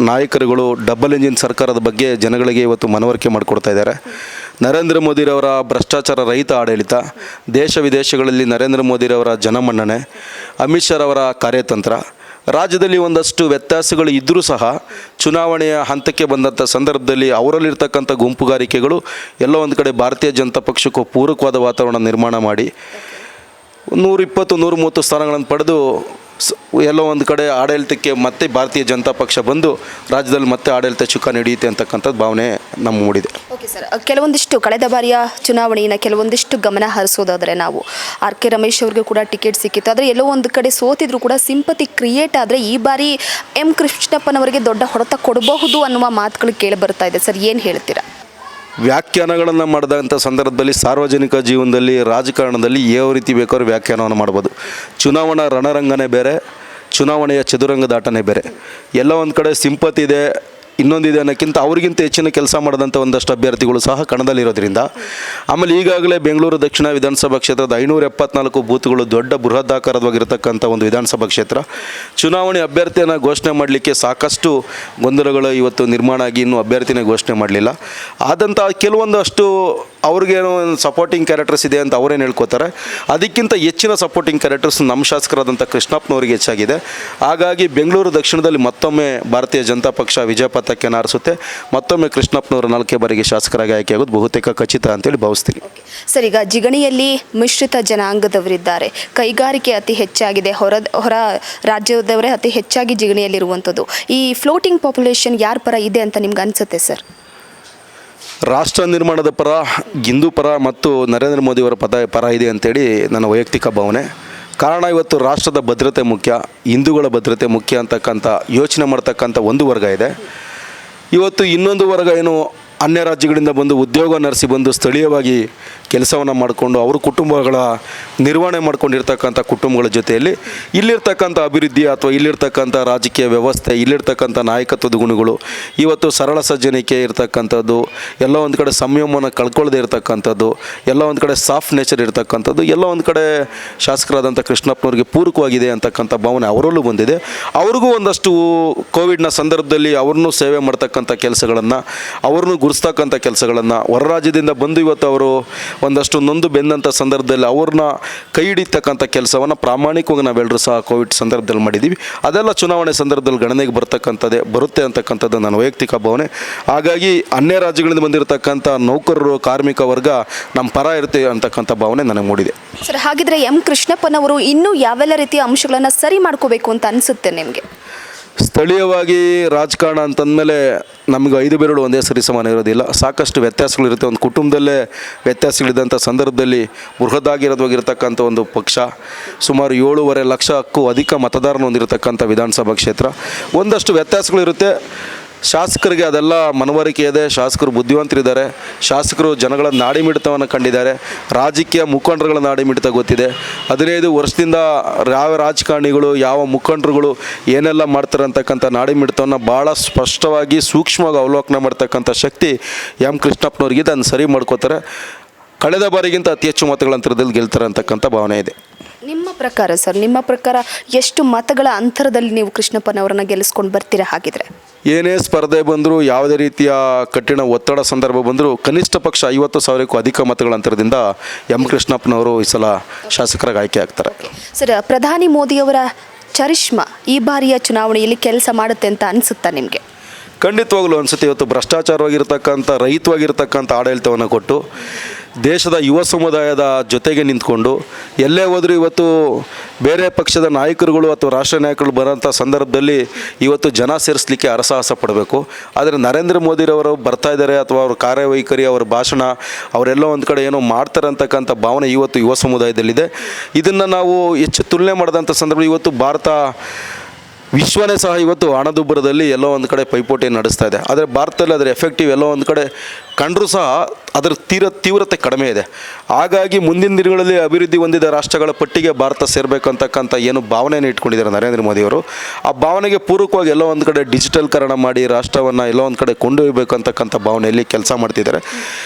ನಾಯಕರುಗಳು ಡಬಲ್ ಇಂಜಿನ್ ಸರ್ಕಾರದ ಬಗ್ಗೆ ಜನಗಳಿಗೆ ಇವತ್ತು ಮನವರಿಕೆ ಮಾಡಿಕೊಡ್ತಾ ಇದ್ದಾರೆ. ನರೇಂದ್ರ ಮೋದಿರವರ ಭ್ರಷ್ಟಾಚಾರ ರಹಿತ ಆಡಳಿತ, ದೇಶ ವಿದೇಶಗಳಲ್ಲಿ ನರೇಂದ್ರ ಮೋದಿರವರ ಜನಮನ್ನಣೆ, ಅಮಿತ್ ಶಾ ಅವರ ಕಾರ್ಯತಂತ್ರ, ರಾಜ್ಯದಲ್ಲಿ ಒಂದಷ್ಟು ವ್ಯತ್ಯಾಸಗಳು ಇದ್ದರೂ ಸಹ ಚುನಾವಣೆಯ ಹಂತಕ್ಕೆ ಬಂದಂಥ ಸಂದರ್ಭದಲ್ಲಿ ಅವರಲ್ಲಿರ್ತಕ್ಕಂಥ ಗುಂಪುಗಾರಿಕೆಗಳು ಎಲ್ಲೋ ಒಂದು ಕಡೆ ಭಾರತೀಯ ಜನತಾ ಪಕ್ಷಕ್ಕೂ ಪೂರಕವಾದ ವಾತಾವರಣ ನಿರ್ಮಾಣ ಮಾಡಿ 120-130 ಸ್ಥಾನಗಳನ್ನು ಪಡೆದು ಎಲ್ಲೋ ಒಂದು ಕಡೆ ಆಡಳಿತಕ್ಕೆ ಮತ್ತೆ ಭಾರತೀಯ ಜನತಾ ಪಕ್ಷ ಬಂದು ರಾಜ್ಯದಲ್ಲಿ ಮತ್ತೆ ಆಡಳಿತ ಚುಕ್ಕಾಣಿ ಹಿಡಿಯುತ್ತೆ ಅಂತಕ್ಕಂಥದ್ದು ಭಾವನೆ ನಮ್ಮ ಮೂಡಿದೆ.
ಓಕೆ ಸರ್, ಕೆಲವೊಂದಿಷ್ಟು ಕಳೆದ ಬಾರಿಯ ಚುನಾವಣೆಯನ್ನು ಕೆಲವೊಂದಿಷ್ಟು ಗಮನ ಹರಿಸೋದಾದರೆ ನಾವು RK ರಮೇಶ್ ಅವ್ರಿಗೆ ಕೂಡ ಟಿಕೆಟ್ ಸಿಕ್ಕಿತ್ತು. ಆದರೆ ಎಲ್ಲೋ ಒಂದು ಕಡೆ ಸೋತಿದ್ರು ಕೂಡ ಸಿಂಪತಿ ಕ್ರಿಯೇಟ್ ಆದರೆ ಈ ಬಾರಿ M ಕೃಷ್ಣಪ್ಪನವರಿಗೆ ದೊಡ್ಡ ಹೊಡೆತ ಕೊಡಬಹುದು ಅನ್ನುವ ಮಾತುಗಳು ಕೇಳಿ ಬರ್ತಾ ಇದೆ. ಸರ್, ಏನು ಹೇಳ್ತೀರಾ?
ವ್ಯಾಖ್ಯಾನಗಳನ್ನು ಮಾಡಿದಂಥ ಸಂದರ್ಭದಲ್ಲಿ ಸಾರ್ವಜನಿಕ ಜೀವನದಲ್ಲಿ ರಾಜಕಾರಣದಲ್ಲಿ ಯಾವ ರೀತಿ ಬೇಕಾದ್ರೂ ವ್ಯಾಖ್ಯಾನವನ್ನು ಮಾಡ್ಬೋದು. ಚುನಾವಣಾ ರಣರಂಗನೇ ಬೇರೆ, ಚುನಾವಣೆಯ ಚದುರಂಗದಾಟನೇ ಬೇರೆ. ಎಲ್ಲ ಒಂದು ಕಡೆ ಸಿಂಪತಿ ಇದೆ, ಇನ್ನೊಂದಿದೆ ಅನ್ನೋಕ್ಕಿಂತ ಅವ್ರಿಗಿಂತ ಹೆಚ್ಚಿನ ಕೆಲಸ ಮಾಡಿದಂಥ ಒಂದಷ್ಟು ಅಭ್ಯರ್ಥಿಗಳು ಸಹ ಕಣದಲ್ಲಿರೋದ್ರಿಂದ. ಆಮೇಲೆ ಈಗಾಗಲೇ ಬೆಂಗಳೂರು ದಕ್ಷಿಣ ವಿಧಾನಸಭಾ ಕ್ಷೇತ್ರದ 574 ಬೂತ್ಗಳು ದೊಡ್ಡ ಬೃಹದಾಕಾರವಾಗಿರತಕ್ಕಂಥ ಒಂದು ವಿಧಾನಸಭಾ ಕ್ಷೇತ್ರ. ಚುನಾವಣೆ ಅಭ್ಯರ್ಥಿಯನ್ನು ಘೋಷಣೆ ಮಾಡಲಿಕ್ಕೆ ಸಾಕಷ್ಟು ಗೊಂದಲಗಳು ಇವತ್ತು ನಿರ್ಮಾಣ ಆಗಿ ಇನ್ನೂ ಅಭ್ಯರ್ಥಿನೇ ಘೋಷಣೆ ಮಾಡಲಿಲ್ಲ. ಆದಂಥ ಕೆಲವೊಂದಷ್ಟು ಅವ್ರಿಗೇನೋ ಸಪೋರ್ಟಿಂಗ್ ಕ್ಯಾರೆಕ್ಟರ್ಸ್ ಇದೆ ಅಂತ ಅವರೇನು ಹೇಳ್ಕೊತಾರೆ. ಅದಕ್ಕಿಂತ ಹೆಚ್ಚಿನ ಸಪೋರ್ಟಿಂಗ್ ಕ್ಯಾರೆಕ್ಟರ್ಸ್ ನಮ್ಮ ಶಾಸಕರಾದಂಥ ಕೃಷ್ಣಪ್ಪನವರಿಗೆ ಹೆಚ್ಚಾಗಿದೆ. ಹಾಗಾಗಿ ಬೆಂಗಳೂರು ದಕ್ಷಿಣದಲ್ಲಿ ಮತ್ತೊಮ್ಮೆ ಭಾರತೀಯ ಜನತಾ ಪಕ್ಷ ವಿಜಯ ಪಥಕ್ಕೆ ನಾರಿಸುತ್ತೆ. ಮತ್ತೊಮ್ಮೆ ಕೃಷ್ಣಪ್ಪನವರು 4ನೇ ಬಾರಿಗೆ ಶಾಸಕರಾಗಿ ಆಯ್ಕೆಯಾಗೋದು ಬಹುತೇಕ ಖಚಿತ ಅಂತೇಳಿ ಭಾವಿಸ್ತೀನಿ.
ಸರ್, ಈಗ ಜಿಗಣಿಯಲ್ಲಿ ಮಿಶ್ರಿತ ಜನಾಂಗದವರಿದ್ದಾರೆ, ಕೈಗಾರಿಕೆ ಅತಿ ಹೆಚ್ಚಾಗಿದೆ, ಹೊರ ರಾಜ್ಯದವರೇ ಅತಿ ಹೆಚ್ಚಾಗಿ ಜಿಗಣಿಯಲ್ಲಿರುವಂಥದ್ದು. ಈ ಫ್ಲೋಟಿಂಗ್ ಪಾಪ್ಯುಲೇಷನ್ ಯಾರ ಪರ ಇದೆ ಅಂತ ನಿಮ್ಗೆ ಅನಿಸುತ್ತೆ ಸರ್?
ರಾಷ್ಟ್ರ ನಿರ್ಮಾಣದ ಪರ, ಹಿಂದೂ ಪರ ಮತ್ತು ನರೇಂದ್ರ ಮೋದಿಯವರ ಪರ ಇದೆ ಅಂತೇಳಿ ನನ್ನ ವೈಯಕ್ತಿಕ ಭಾವನೆ. ಕಾರಣ ಇವತ್ತು ರಾಷ್ಟ್ರದ ಭದ್ರತೆ ಮುಖ್ಯ, ಹಿಂದೂಗಳ ಭದ್ರತೆ ಮುಖ್ಯ ಅಂತಕ್ಕಂಥ ಯೋಚನೆ ಮಾಡ್ತಕ್ಕಂಥ ಒಂದು ವರ್ಗ ಇದೆ. ಇವತ್ತು ಇನ್ನೊಂದು ವರ್ಗ ಏನು ಅನ್ಯ ರಾಜ್ಯಗಳಿಂದ ಬಂದು ಉದ್ಯೋಗ ನರ್ಸಿ ಬಂದು ಸ್ಥಳೀಯವಾಗಿ ಕೆಲಸವನ್ನು ಮಾಡಿಕೊಂಡು ಅವ್ರ ಕುಟುಂಬಗಳ ನಿರ್ವಹಣೆ ಮಾಡ್ಕೊಂಡಿರ್ತಕ್ಕಂಥ ಕುಟುಂಬಗಳ ಜೊತೆಯಲ್ಲಿ ಇಲ್ಲಿರ್ತಕ್ಕಂಥ ಅಭಿವೃದ್ಧಿ ಅಥವಾ ಇಲ್ಲಿರ್ತಕ್ಕಂಥ ರಾಜಕೀಯ ವ್ಯವಸ್ಥೆ, ಇಲ್ಲಿರ್ತಕ್ಕಂಥ ನಾಯಕತ್ವದ ಗುಣಗಳು, ಇವತ್ತು ಸರಳ ಸಜ್ಜನಿಕೆ ಇರ್ತಕ್ಕಂಥದ್ದು, ಎಲ್ಲ ಒಂದು ಕಡೆ ಸಂಯಮನ ಕಳ್ಕೊಳ್ಳದೆ ಇರ್ತಕ್ಕಂಥದ್ದು, ಎಲ್ಲ ಒಂದು ಕಡೆ ಸಾಫ್ಟ್ ನೇಚರ್ ಇರ್ತಕ್ಕಂಥದ್ದು, ಎಲ್ಲ ಒಂದು ಕಡೆ ಶಾಸಕರಾದಂಥ ಕೃಷ್ಣಪ್ಪನವ್ರಿಗೆ ಪೂರಕವಾಗಿದೆ ಅಂತಕ್ಕಂಥ ಭಾವನೆ ಅವರಲ್ಲೂ ಬಂದಿದೆ. ಅವ್ರಿಗೂ ಒಂದಷ್ಟು ಕೋವಿಡ್ನ ಸಂದರ್ಭದಲ್ಲಿ ಅವ್ರನ್ನೂ ಸೇವೆ ಮಾಡ್ತಕ್ಕಂಥ ಕೆಲಸಗಳನ್ನು, ಅವ್ರನ್ನೂ ಗುರುಸ್ತಕ್ಕಂಥ ಕೆಲಸಗಳನ್ನು, ಹೊರ ರಾಜ್ಯದಿಂದ ಬಂದು ಇವತ್ತು ಅವರು ಒಂದಷ್ಟು ನೊಂದು ಬೆಂದಂಥ ಸಂದರ್ಭದಲ್ಲಿ ಅವ್ರನ್ನ ಕೈ ಹಿಡಿತಕ್ಕಂಥ ಕೆಲಸವನ್ನು ಪ್ರಾಮಾಣಿಕವಾಗಿ ನಾವೆಲ್ಲರೂ ಸಹ ಕೋವಿಡ್ ಸಂದರ್ಭದಲ್ಲಿ ಮಾಡಿದ್ದೀವಿ. ಅದೆಲ್ಲ ಚುನಾವಣೆ ಸಂದರ್ಭದಲ್ಲಿ ಗಣನೆಗೆ ಬರುತ್ತೆ ಅಂತಕ್ಕಂಥದ್ದು ನನ್ನ ವೈಯಕ್ತಿಕ ಭಾವನೆ. ಹಾಗಾಗಿ ಅನ್ಯ ರಾಜ್ಯಗಳಿಂದ ಬಂದಿರತಕ್ಕಂಥ ನೌಕರರು, ಕಾರ್ಮಿಕ ವರ್ಗ ನಮ್ಮ ಪರ ಇರುತ್ತೆ ಅಂತಕ್ಕಂಥ ಭಾವನೆ ನನಗೆ ಮೂಡಿದೆ.
ಸರ್, ಹಾಗಿದ್ರೆ ಕೃಷ್ಣಪ್ಪನವರು ಇನ್ನೂ ಯಾವೆಲ್ಲ ರೀತಿಯ ಅಂಶಗಳನ್ನು ಸರಿ ಮಾಡ್ಕೋಬೇಕು ಅಂತ ಅನಿಸುತ್ತೆ ನಿಮಗೆ?
ಸ್ಥಳೀಯವಾಗಿ ರಾಜಕಾರಣ ಅಂತಂದಮೇಲೆ ನಮಗೆ 5 ಬೆರಳು ಒಂದೇ ಸರಿ ಸಮಾನ ಇರೋದಿಲ್ಲ. ಸಾಕಷ್ಟು ವ್ಯತ್ಯಾಸಗಳಿರುತ್ತೆ. ಒಂದು ಕುಟುಂಬದಲ್ಲೇ ವ್ಯತ್ಯಾಸಗಳಿದ್ದಂಥ ಸಂದರ್ಭದಲ್ಲಿ ಬೃಹದಾಗಿರೋದವಾಗಿರ್ತಕ್ಕಂಥ ಒಂದು ಪಕ್ಷ, ಸುಮಾರು 7.5 ಲಕ್ಷಕ್ಕೂ ಅಧಿಕ ಮತದಾರನ ಹೊಂದಿರತಕ್ಕಂಥ ವಿಧಾನಸಭಾ ಕ್ಷೇತ್ರ, ಒಂದಷ್ಟು ವ್ಯತ್ಯಾಸಗಳಿರುತ್ತೆ. ಶಾಸಕರಿಗೆ ಅದೆಲ್ಲ ಮನವರಿಕೆ ಇದೆ. ಶಾಸಕರು ಬುದ್ಧಿವಂತರಿದ್ದಾರೆ. ಶಾಸಕರು ಜನಗಳ ನಾಡಿ ಮಿಡಿತವನ್ನು ಕಂಡಿದ್ದಾರೆ. ರಾಜಕೀಯ ಮುಖಂಡರುಗಳ ನಾಡಿ ಮಿಡಿತ ಗೊತ್ತಿದೆ. 15 ವರ್ಷದಿಂದ ಯಾವ ರಾಜಕಾರಣಿಗಳು, ಯಾವ ಮುಖಂಡರುಗಳು ಏನೆಲ್ಲ ಮಾಡ್ತಾರೆ ಅಂತಕ್ಕಂಥ ನಾಡಿ ಮಿಡಿತವನ್ನು ಭಾಳ ಸ್ಪಷ್ಟವಾಗಿ ಸೂಕ್ಷ್ಮವಾಗಿ ಅವಲೋಕನ ಮಾಡ್ತಕ್ಕಂಥ ಶಕ್ತಿ ಕೃಷ್ಣಪ್ಪನವ್ರಿಗೆ ಅದನ್ನು ಸರಿ ಮಾಡ್ಕೋತಾರೆ. ಕಳೆದ ಬಾರಿಗಿಂತ ಅತಿ ಹೆಚ್ಚು ಮತಗಳ ಅಂತರದಲ್ಲಿ ಗೆಲ್ತಾರೆ ಅಂತಕ್ಕಂಥ ಭಾವನೆ ಇದೆ.
ನಿಮ್ಮ ಪ್ರಕಾರ ಸರ್, ನಿಮ್ಮ ಪ್ರಕಾರ ಎಷ್ಟು ಮತಗಳ ಅಂತರದಲ್ಲಿ ನೀವು ಕೃಷ್ಣಪ್ಪನವರನ್ನ ಗೆಲ್ಲಿಸ್ಕೊಂಡು ಬರ್ತೀರಾ? ಹಾಗಿದ್ರೆ
ಏನೇ ಸ್ಪರ್ಧೆ ಬಂದರೂ, ಯಾವುದೇ ರೀತಿಯ ಕಠಿಣ ಒತ್ತಡ ಸಂದರ್ಭ ಬಂದರೂ ಕನಿಷ್ಠ ಪಕ್ಷ 50,000ಕ್ಕೂ ಅಧಿಕ ಮತಗಳ ಅಂತರದಿಂದ ಕೃಷ್ಣಪ್ಪನವರು ಈ ಸಲ ಶಾಸಕರಾಗಿ ಆಯ್ಕೆ ಆಗ್ತಾರೆ.
ಸರ್, ಪ್ರಧಾನಿ ಮೋದಿಯವರ ಚರಿಷ್ಮಾ ಈ ಬಾರಿಯ ಚುನಾವಣೆಯಲ್ಲಿ ಕೆಲಸ ಮಾಡುತ್ತೆ ಅಂತ ಅನಿಸುತ್ತಾ ನಿಮಗೆ?
ಖಂಡಿತವಾಗ್ಲೂ ಅನಿಸುತ್ತೆ. ಇವತ್ತು ಭ್ರಷ್ಟಾಚಾರವಾಗಿರ್ತಕ್ಕಂಥ, ರಹಿತವಾಗಿರ್ತಕ್ಕಂಥ ಆಡಳಿತವನ್ನು ಕೊಟ್ಟು ದೇಶದ ಯುವ ಸಮುದಾಯದ ಜೊತೆಗೆ ನಿಂತ್ಕೊಂಡು ಎಲ್ಲೇ ಹೋದರೂ ಇವತ್ತು ಬೇರೆ ಪಕ್ಷದ ನಾಯಕರುಗಳು ಅಥವಾ ರಾಷ್ಟ್ರೀಯ ನಾಯಕರು ಬರೋಂಥ ಸಂದರ್ಭದಲ್ಲಿ ಇವತ್ತು ಜನ ಸೇರಿಸಲಿಕ್ಕೆ ಹರಸಾಹಸ ಪಡಬೇಕು. ಆದರೆ ನರೇಂದ್ರ ಮೋದಿರವರು ಬರ್ತಾ ಇದ್ದಾರೆ ಅಥವಾ ಅವ್ರ ಕಾರ್ಯವೈಖರಿ, ಅವರ ಭಾಷಣ, ಅವರೆಲ್ಲ ಒಂದು ಕಡೆ ಏನೋ ಮಾಡ್ತಾರೆ ಅಂತಕ್ಕಂಥ ಭಾವನೆ ಇವತ್ತು ಯುವ ಸಮುದಾಯದಲ್ಲಿದೆ. ಇದನ್ನು ನಾವು ಹೆಚ್ಚು ತುಲನೆ ಮಾಡಿದಂಥ ಸಂದರ್ಭ ಇವತ್ತು ಭಾರತ ವಿಶ್ವನೇ ಸಹ ಇವತ್ತು ಹಣದುಬ್ಬರದಲ್ಲಿ ಎಲ್ಲೋ ಒಂದು ಕಡೆ ಪೈಪೋಟಿ ನಡೆಸ್ತಾ ಇದೆ. ಆದರೆ ಭಾರತದಲ್ಲಿ ಅದರ ಎಫೆಕ್ಟಿವ್ ಎಲ್ಲೋ ಒಂದು ಕಡೆ ಕಂಡರೂ ಸಹ ಅದರ ತೀವ್ರತೆ ಕಡಿಮೆ ಇದೆ. ಹಾಗಾಗಿ ಮುಂದಿನ ದಿನಗಳಲ್ಲಿ ಅಭಿವೃದ್ಧಿ ಹೊಂದಿದ ರಾಷ್ಟ್ರಗಳ ಪಟ್ಟಿಗೆ ಭಾರತ ಸೇರಬೇಕಂತಕ್ಕಂಥ ಏನು ಭಾವನೆಯನ್ನು ಇಟ್ಕೊಂಡಿದ್ದಾರೆ ನರೇಂದ್ರ ಮೋದಿಯವರು, ಆ ಭಾವನೆಗೆ ಪೂರಕವಾಗಿ ಎಲ್ಲೋ ಒಂದು ಕಡೆ ಡಿಜಿಟಲ್ಕರಣ ಮಾಡಿ ರಾಷ್ಟ್ರವನ್ನು ಎಲ್ಲೋ ಒಂದು ಕಡೆ ಕೊಂಡೊಯ್ಯಬೇಕಂತಕ್ಕಂಥ ಭಾವನೆಯಲ್ಲಿ ಕೆಲಸ ಮಾಡ್ತಿದ್ದಾರೆ.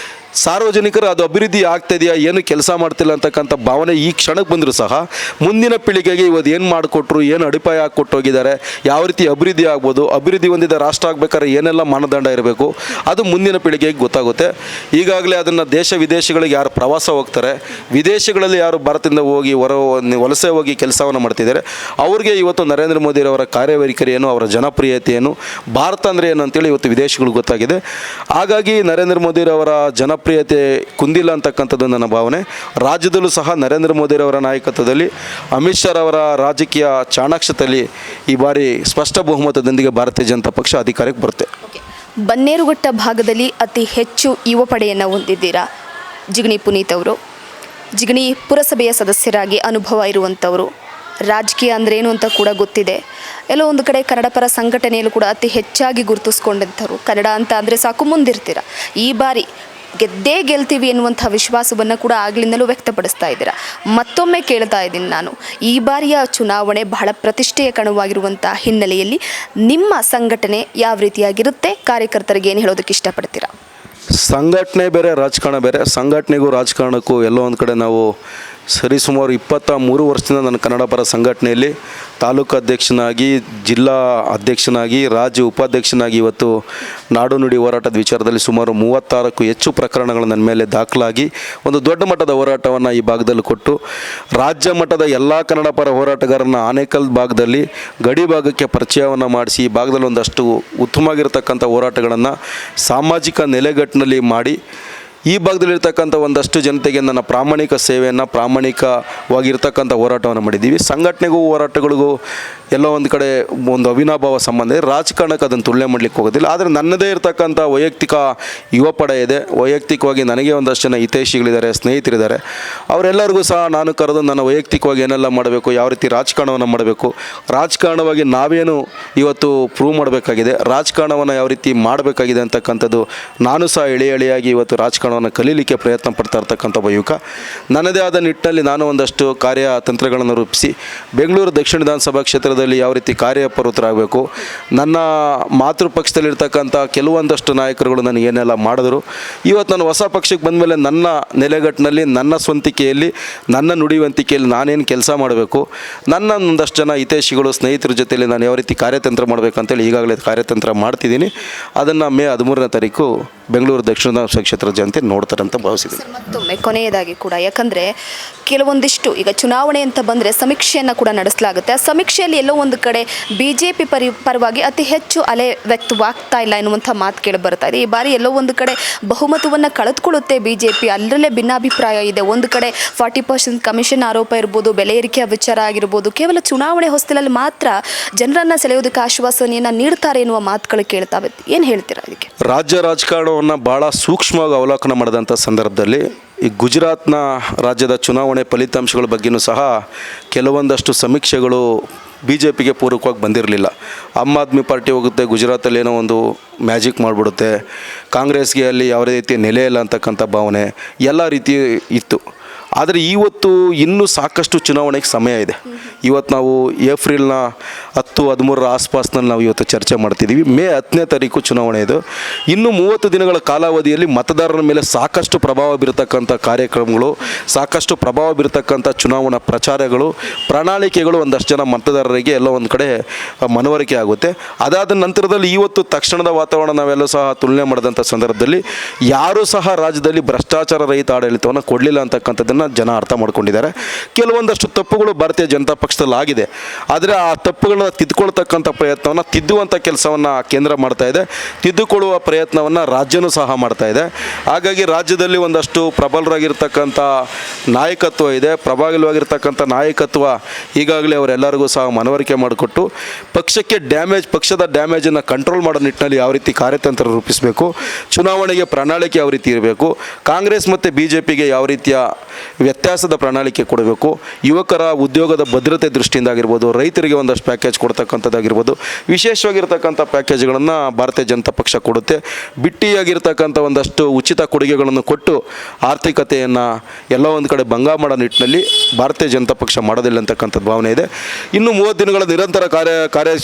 ಸಾರ್ವಜನಿಕರು ಅದು ಅಭಿವೃದ್ಧಿ ಆಗ್ತಾಯಿದೆಯಾ, ಏನು ಕೆಲಸ ಮಾಡ್ತಿಲ್ಲ ಅಂತಕ್ಕಂಥ ಭಾವನೆ ಈ ಕ್ಷಣಕ್ಕೆ ಬಂದರೂ ಸಹ ಮುಂದಿನ ಪೀಳಿಗೆಗೆ ಇವತ್ತು ಏನು ಮಾಡಿಕೊಟ್ರು, ಏನು ಅಡಿಪಾಯ ಹಾಕ್ಕೊಟ್ಟೋಗಿದ್ದಾರೆ, ಯಾವ ರೀತಿ ಅಭಿವೃದ್ಧಿ ಆಗ್ಬೋದು, ಅಭಿವೃದ್ಧಿ ಹೊಂದಿದ ರಾಷ್ಟ್ರ ಆಗಬೇಕಾದ್ರೆ ಏನೆಲ್ಲ ಮಾನದಂಡ ಇರಬೇಕು, ಅದು ಮುಂದಿನ ಪೀಳಿಗೆಗೆ ಗೊತ್ತಾಗುತ್ತೆ. ಈಗಾಗಲೇ ಅದನ್ನು ದೇಶ ವಿದೇಶಗಳಿಗೆ ಯಾರು ಪ್ರವಾಸ ಹೋಗ್ತಾರೆ, ವಿದೇಶಗಳಲ್ಲಿ ಯಾರು ಭಾರತದಿಂದ ಹೋಗಿ ವಲಸೆ ಹೋಗಿ ಕೆಲಸವನ್ನು ಮಾಡ್ತಿದ್ದಾರೆ, ಅವ್ರಿಗೆ ಇವತ್ತು ನರೇಂದ್ರ ಮೋದಿರವರ ಕಾರ್ಯವೈಖರಿ ಏನು, ಅವರ ಜನಪ್ರಿಯತೆ ಏನು, ಭಾರತ ಅಂದರೆ ಏನು ಅಂತೇಳಿ ಇವತ್ತು ವಿದೇಶಿಗಳಿಗೆ ಗೊತ್ತಾಗಿದೆ. ಹಾಗಾಗಿ ನರೇಂದ್ರ ಮೋದಿರವರ ಜನಪ್ರಿಯತೆ ಕುಂದಿಲ್ಲ ಅಂತಕ್ಕಂಥದ್ದು ನನ್ನ ಭಾವನೆ. ರಾಜ್ಯದಲ್ಲೂ ಸಹ ನರೇಂದ್ರ ಮೋದಿರವರ ನಾಯಕತ್ವದಲ್ಲಿ, ಅಮಿತ್ ಶಾ ಅವರ ರಾಜಕೀಯ ಚಾಣಾಕ್ಷತೆಯಲ್ಲಿ ಈ ಬಾರಿ ಸ್ಪಷ್ಟ ಬಹುಮತದೊಂದಿಗೆ ಭಾರತೀಯ ಜನತಾ ಪಕ್ಷ ಅಧಿಕಾರಕ್ಕೆ ಬರುತ್ತೆ.
ಬನ್ನೇರುಘಟ್ಟ ಭಾಗದಲ್ಲಿ ಅತಿ ಹೆಚ್ಚು ಯುವ ಪಡೆಯನ್ನು ಹೊಂದಿದ್ದೀರಾ. ಜಿಗಣಿ ಪುನೀತ್ ಅವರು ಜಿಗಣಿ ಪುರಸಭೆಯ ಸದಸ್ಯರಾಗಿ ಅನುಭವ ಇರುವಂಥವರು, ರಾಜಕೀಯ ಅಂದ್ರೇನು ಅಂತ ಕೂಡ ಗೊತ್ತಿದೆ. ಎಲ್ಲೋ ಒಂದು ಕಡೆ ಕನ್ನಡ ಪರ ಸಂಘಟನೆಯಲ್ಲೂ ಕೂಡ ಅತಿ ಹೆಚ್ಚಾಗಿ ಗುರುತಿಸ್ಕೊಂಡಂಥವ್ರು. ಕನ್ನಡ ಅಂತ ಅಂದರೆ ಸಾಕು ಮುಂದಿರ್ತೀರ. ಈ ಬಾರಿ ಗೆದ್ದೇ ಗೆಲ್ತೀವಿ ಎನ್ನುವಂಥ ವಿಶ್ವಾಸವನ್ನು ಕೂಡ ಆಗ್ಲಿಂದಲೂ ವ್ಯಕ್ತಪಡಿಸ್ತಾ ಇದ್ದೀರಾ. ಮತ್ತೊಮ್ಮೆ ಕೇಳ್ತಾ ಇದ್ದೀನಿ ನಾನು, ಈ ಬಾರಿಯ ಚುನಾವಣೆ ಬಹಳ ಪ್ರತಿಷ್ಠೆಯ ಕಣವಾಗಿರುವಂಥ ಹಿನ್ನೆಲೆಯಲ್ಲಿ ನಿಮ್ಮ ಸಂಘಟನೆ ಯಾವ ರೀತಿಯಾಗಿರುತ್ತೆ, ಕಾರ್ಯಕರ್ತರಿಗೆ ಏನು ಹೇಳೋದಕ್ಕೆ ಇಷ್ಟಪಡ್ತೀರಾ?
ಸಂಘಟನೆ ಬೇರೆ, ರಾಜಕಾರಣ ಬೇರೆ. ಸಂಘಟನೆಗೂ ರಾಜಕಾರಣಕ್ಕೂ ಎಲ್ಲೋ ಒಂದು ಕಡೆ ನಾವು ಸರಿಸುಮಾರು 23 ವರ್ಷದಿಂದ ನಾನು ಕನ್ನಡ ಪರ ಸಂಘಟನೆಯಲ್ಲಿ ತಾಲೂಕು ಅಧ್ಯಕ್ಷನಾಗಿ, ಜಿಲ್ಲಾ ಅಧ್ಯಕ್ಷನಾಗಿ, ರಾಜ್ಯ ಉಪಾಧ್ಯಕ್ಷನಾಗಿ ಇವತ್ತು ನಾಡು ನುಡಿ ಹೋರಾಟದ ವಿಚಾರದಲ್ಲಿ ಸುಮಾರು 36ಕ್ಕೂ ಹೆಚ್ಚು ಪ್ರಕರಣಗಳು ನನ್ನ ಮೇಲೆ ದಾಖಲಾಗಿ ಒಂದು ದೊಡ್ಡ ಮಟ್ಟದ ಹೋರಾಟವನ್ನು ಈ ಭಾಗದಲ್ಲಿ ಕೊಟ್ಟು ರಾಜ್ಯ ಮಟ್ಟದ ಎಲ್ಲ ಕನ್ನಡ ಪರ ಹೋರಾಟಗಾರರನ್ನ ಆನೇಕಲ್ ಭಾಗದಲ್ಲಿ ಗಡಿ ಭಾಗಕ್ಕೆ ಪರಿಚಯವನ್ನು ಮಾಡಿಸಿ ಈ ಭಾಗದಲ್ಲಿ ಒಂದಷ್ಟು ಉತ್ತಮವಾಗಿರ್ತಕ್ಕಂಥ ಹೋರಾಟಗಳನ್ನು ಸಾಮಾಜಿಕ ನೆಲೆಗಟ್ಟಿನಲ್ಲಿ ಮಾಡಿ ಈ ಭಾಗದಲ್ಲಿರ್ತಕ್ಕಂಥ ಒಂದಷ್ಟು ಜನತೆಗೆ ನನ್ನ ಪ್ರಾಮಾಣಿಕ ಸೇವೆಯನ್ನು, ಪ್ರಾಮಾಣಿಕವಾಗಿರ್ತಕ್ಕಂಥ ಹೋರಾಟವನ್ನು ಮಾಡಿದ್ದೀವಿ. ಸಂಘಟನೆಗೂ ಹೋರಾಟಗಳಿಗೂ ಎಲ್ಲೋ ಒಂದು ಕಡೆ ಒಂದು ಅವಿನಾಭಾವ ಸಂಬಂಧ ಇದೆ. ರಾಜಕಾರಣಕ್ಕೆ ಅದನ್ನು ತುಲನೆ ಮಾಡಲಿಕ್ಕೆ ಹೋಗೋದಿಲ್ಲ. ಆದರೆ ನನ್ನದೇ ಇರತಕ್ಕಂಥ ವೈಯಕ್ತಿಕ ಯುವ ಪಡೆ ಇದೆ. ವೈಯಕ್ತಿಕವಾಗಿ ನನಗೆ ಒಂದಷ್ಟು ಜನ ಹಿತೈಷಿಗಳಿದ್ದಾರೆ, ಸ್ನೇಹಿತರಿದ್ದಾರೆ. ಅವರೆಲ್ಲರಿಗೂ ಸಹ ನಾನು ಕರೆದು ನನ್ನ ವೈಯಕ್ತಿಕವಾಗಿ ಏನೆಲ್ಲ ಮಾಡಬೇಕು, ಯಾವ ರೀತಿ ರಾಜಕಾರಣವನ್ನು ಮಾಡಬೇಕು, ರಾಜಕಾರಣವಾಗಿ ನಾವೇನು ಇವತ್ತು ಪ್ರೂವ್ ಮಾಡಬೇಕಾಗಿದೆ, ರಾಜಕಾರಣವನ್ನು ಯಾವ ರೀತಿ ಮಾಡಬೇಕಾಗಿದೆ ಅಂತಕ್ಕಂಥದ್ದು ನಾನು ಸಹ ಎಳೆಯಾಗಿ ಇವತ್ತು ರಾಜಕಾರಣವನ್ನು ಕಲೀಲಿಕ್ಕೆ ಪ್ರಯತ್ನ ಪಡ್ತಾ ಇರ್ತಕ್ಕಂಥ ಒಬ್ಬ ಯುವಕ. ನನ್ನದೇ ಆದ ನಿಟ್ಟಿನಲ್ಲಿ ನಾನು ಒಂದಷ್ಟು ಕಾರ್ಯತಂತ್ರಗಳನ್ನು ರೂಪಿಸಿ ಬೆಂಗಳೂರು ದಕ್ಷಿಣ ವಿಧಾನಸಭಾ ಕ್ಷೇತ್ರದಲ್ಲಿ ಯಾವ ರೀತಿ ಕಾರ್ಯಪ್ರವೃತ್ತರಾಗಬೇಕು, ನನ್ನ ಮಾತೃ ಪಕ್ಷದಲ್ಲಿರ್ತಕ್ಕಂಥ ಕೆಲವೊಂದಷ್ಟು ನಾಯಕರುಗಳು ನನಗೆ ಏನೆಲ್ಲ ಮಾಡಿದ್ರು, ಇವತ್ತು ನಾನು ಹೊಸ ಪಕ್ಷಕ್ಕೆ ಬಂದ ಮೇಲೆ ನನ್ನ ನೆಲೆಗಟ್ಟಿನಲ್ಲಿ, ನನ್ನ ಸ್ವಂತಿಕೆಯಲ್ಲಿ, ನನ್ನ ನುಡಿವಂತಿಕೆಯಲ್ಲಿ ನಾನೇನು ಕೆಲಸ ಮಾಡಬೇಕು, ನನ್ನ ಒಂದಷ್ಟು ಜನ ಹಿತೈಷಿಗಳು, ಸ್ನೇಹಿತರ ಜೊತೆಯಲ್ಲಿ ನಾನು ಯಾವ ರೀತಿ ಕಾರ್ಯತಂತ್ರ ಮಾಡಬೇಕಂತೇಳಿ ಈಗಾಗಲೇ ಕಾರ್ಯತಂತ್ರ ಮಾಡ್ತಿದ್ದೀನಿ. ಅದನ್ನು ಮೇ 13ನೇ ತಾರೀಕು ಬೆಂಗಳೂರು ದಕ್ಷಿಣ ವಿಧಾನಸಭಾ ಕ್ಷೇತ್ರದ ಜನತೆ ನೋಡ್ತಾರೆ ಅಂತ ಭಾವಿಸಿದ್ದೀನಿ.
ಮತ್ತೊಮ್ಮೆ ಕೊನೆಯದಾಗಿ ಕೂಡ, ಯಾಕಂದರೆ ಕೆಲವೊಂದಿಷ್ಟು ಈಗ ಚುನಾವಣೆ ಅಂತ ಬಂದರೆ ಸಮೀಕ್ಷೆಯನ್ನು ಕೂಡ ನಡೆಸಲಾಗುತ್ತೆ. ಆ ಸಮೀಕ್ಷೆಯಲ್ಲಿ ಎಲ್ಲೋ ಒಂದು ಕಡೆ BJP ಪರವಾಗಿ ಅತಿ ಹೆಚ್ಚು ಅಲೆ ವ್ಯಕ್ತವಾಗ್ತಾ ಇಲ್ಲ ಎನ್ನುವಂಥ ಮಾತು ಕೇಳಿ ಬರ್ತಾ ಇದೆ. ಈ ಬಾರಿ ಎಲ್ಲೋ ಒಂದು ಕಡೆ ಬಹುಮತವನ್ನು ಕಳೆದುಕೊಳ್ಳುತ್ತೆ BJP, ಅಲ್ಲರಲ್ಲೇ ಭಿನ್ನಾಭಿಪ್ರಾಯ ಇದೆ. ಒಂದು ಕಡೆ 40% ಕಮಿಷನ್ ಆರೋಪ ಇರ್ಬೋದು, ಬೆಲೆ ಏರಿಕೆಯ ವಿಚಾರ ಆಗಿರ್ಬೋದು, ಕೇವಲ ಚುನಾವಣೆ ಹೊಸ್ತಿಲಲ್ಲಿ ಮಾತ್ರ ಜನರನ್ನು ಸೆಳೆಯೋದಕ್ಕೆ ಆಶ್ವಾಸನೆಯನ್ನು ನೀಡ್ತಾರೆ ಎನ್ನುವ ಮಾತುಗಳು ಕೇಳ್ತಾವೆ. ಏನು ಹೇಳ್ತೀರಾ ಅದಕ್ಕೆ?
ರಾಜ್ಯ ರಾಜಕಾರಣವನ್ನು ಭಾಳ ಸೂಕ್ಷ್ಮವಾಗಿ ಅವಲೋಕನ ಮಾಡಿದಂಥ ಸಂದರ್ಭದಲ್ಲಿ ಈ ಗುಜರಾತ್ನ ರಾಜ್ಯದ ಚುನಾವಣೆ ಫಲಿತಾಂಶಗಳ ಬಗ್ಗೆಯೂ ಸಹ ಕೆಲವೊಂದಷ್ಟು ಸಮೀಕ್ಷೆಗಳು BJPಗೆ ಪೂರಕವಾಗಿ ಬಂದಿರಲಿಲ್ಲ. ಆಮ್ ಆದ್ಮಿ ಪಾರ್ಟಿ ಹೋಗುತ್ತೆ, ಗುಜರಾತಲ್ಲಿ ಏನೋ ಒಂದು ಮ್ಯಾಜಿಕ್ ಮಾಡಿಬಿಡುತ್ತೆ, ಕಾಂಗ್ರೆಸ್ಗೆ ಅಲ್ಲಿ ಯಾವುದೇ ರೀತಿಯ ನೆಲೆ ಇಲ್ಲ ಅಂತಕ್ಕಂಥ ಭಾವನೆ ಎಲ್ಲ ರೀತಿ ಇತ್ತು. ಆದರೆ ಇವತ್ತು ಇನ್ನೂ ಸಾಕಷ್ಟು ಚುನಾವಣೆಗೆ ಸಮಯ ಇದೆ. ಇವತ್ತು ನಾವು ಏಪ್ರಿಲ್ನ 10-13 ಆಸ್ಪಾಸ್ನಲ್ಲಿ ನಾವು ಇವತ್ತು ಚರ್ಚೆ ಮಾಡ್ತಿದ್ದೀವಿ. ಮೇ 10ನೇ ತಾರೀಕು ಚುನಾವಣೆ ಇದು. ಇನ್ನೂ 30 ದಿನಗಳ ಕಾಲಾವಧಿಯಲ್ಲಿ ಮತದಾರರ ಮೇಲೆ ಸಾಕಷ್ಟು ಪ್ರಭಾವ ಬೀರತಕ್ಕಂಥ ಕಾರ್ಯಕ್ರಮಗಳು, ಸಾಕಷ್ಟು ಪ್ರಭಾವ ಬೀರತಕ್ಕಂಥ ಚುನಾವಣಾ ಪ್ರಚಾರಗಳು, ಪ್ರಣಾಳಿಕೆಗಳು ಒಂದಷ್ಟು ಜನ ಮತದಾರರಿಗೆ ಎಲ್ಲ ಒಂದು ಕಡೆ ಮನವರಿಕೆ ಆಗುತ್ತೆ. ಅದಾದ ನಂತರದಲ್ಲಿ ಇವತ್ತು ತಕ್ಷಣದ ವಾತಾವರಣ ನಾವೆಲ್ಲೂ ಸಹ ತುಲನೆ ಮಾಡಿದಂಥ ಸಂದರ್ಭದಲ್ಲಿ ಯಾರೂ ಸಹ ರಾಜ್ಯದಲ್ಲಿ ಭ್ರಷ್ಟಾಚಾರ ರಹಿತ ಆಡಳಿತವನ್ನು ಕೊಡಲಿಲ್ಲ ಅಂತಕ್ಕಂಥದ್ದನ್ನು ಜನ ಅರ್ಥ ಮಾಡ್ಕೊಂಡಿದ್ದಾರೆ. ಕೆಲವೊಂದಷ್ಟು ತಪ್ಪುಗಳು ಭಾರತೀಯ ಜನತಾ ಪಕ್ಷದಲ್ಲಿ ಆಗಿದೆ. ಆದರೆ ಆ ತಪ್ಪುಗಳನ್ನ ತಿದ್ದುಕೊಳ್ತಕ್ಕಂಥ ಪ್ರಯತ್ನವನ್ನು, ತಿದ್ದುವಂಥ ಕೆಲಸವನ್ನು ಕೇಂದ್ರ ಮಾಡ್ತಾ ಇದೆ, ತಿದ್ದುಕೊಳ್ಳುವ ಪ್ರಯತ್ನವನ್ನು ರಾಜ್ಯನೂ ಸಹ ಮಾಡ್ತಾ ಇದೆ. ಹಾಗಾಗಿ ರಾಜ್ಯದಲ್ಲಿ ಒಂದಷ್ಟು ಪ್ರಬಲರಾಗಿರ್ತಕ್ಕಂಥ ನಾಯಕತ್ವ ಇದೆ. ಪ್ರಭಾವವಾಗಿರ್ತಕ್ಕಂಥ ನಾಯಕತ್ವ ಈಗಾಗಲೇ ಅವರೆಲ್ಲರಿಗೂ ಸಹ ಮನವರಿಕೆ ಮಾಡಿಕೊಟ್ಟು ಪಕ್ಷದ ಡ್ಯಾಮೇಜನ್ನು ಕಂಟ್ರೋಲ್ ಮಾಡೋ ನಿಟ್ಟಿನಲ್ಲಿ ಯಾವ ರೀತಿ ಕಾರ್ಯತಂತ್ರ ರೂಪಿಸಬೇಕು, ಚುನಾವಣೆಗೆ ಪ್ರಣಾಳಿಕೆ ಯಾವ ರೀತಿ ಇರಬೇಕು, ಕಾಂಗ್ರೆಸ್ ಮತ್ತು BJPಗೆ ಯಾವ ರೀತಿಯ ವ್ಯತ್ಯಾಸದ ಪ್ರಣಾಳಿಕೆ ಕೊಡಬೇಕು, ಯುವಕರ ಉದ್ಯೋಗದ ಭದ್ರತೆ ದೃಷ್ಟಿಯಿಂದ ಆಗಿರ್ಬೋದು, ರೈತರಿಗೆ ಒಂದಷ್ಟು ಪ್ಯಾಕೇಜ್ ಕೊಡ್ತಕ್ಕಂಥದ್ದಾಗಿರ್ಬೋದು, ವಿಶೇಷವಾಗಿರ್ತಕ್ಕಂಥ ಪ್ಯಾಕೇಜ್ಗಳನ್ನು ಭಾರತೀಯ ಜನತಾ ಪಕ್ಷ ಕೊಡುತ್ತೆ. ಬಿಟ್ಟಿಯಾಗಿರ್ತಕ್ಕಂಥ ಒಂದಷ್ಟು ಉಚಿತ ಕೊಡುಗೆಗಳನ್ನು ಕೊಟ್ಟು ಆರ್ಥಿಕತೆಯನ್ನು ಎಲ್ಲ ಒಂದು ಕಡೆ ಭಂಗ ಮಾಡೋ ನಿಟ್ಟಿನಲ್ಲಿ ಭಾರತೀಯ ಜನತಾ ಪಕ್ಷ ಮಾಡೋದಿಲ್ಲ ಅಂತಕ್ಕಂಥ ಭಾವನೆ ಇದೆ. ಇನ್ನು 30 ದಿನಗಳ ನಿರಂತರ ಕಾರ್ಯ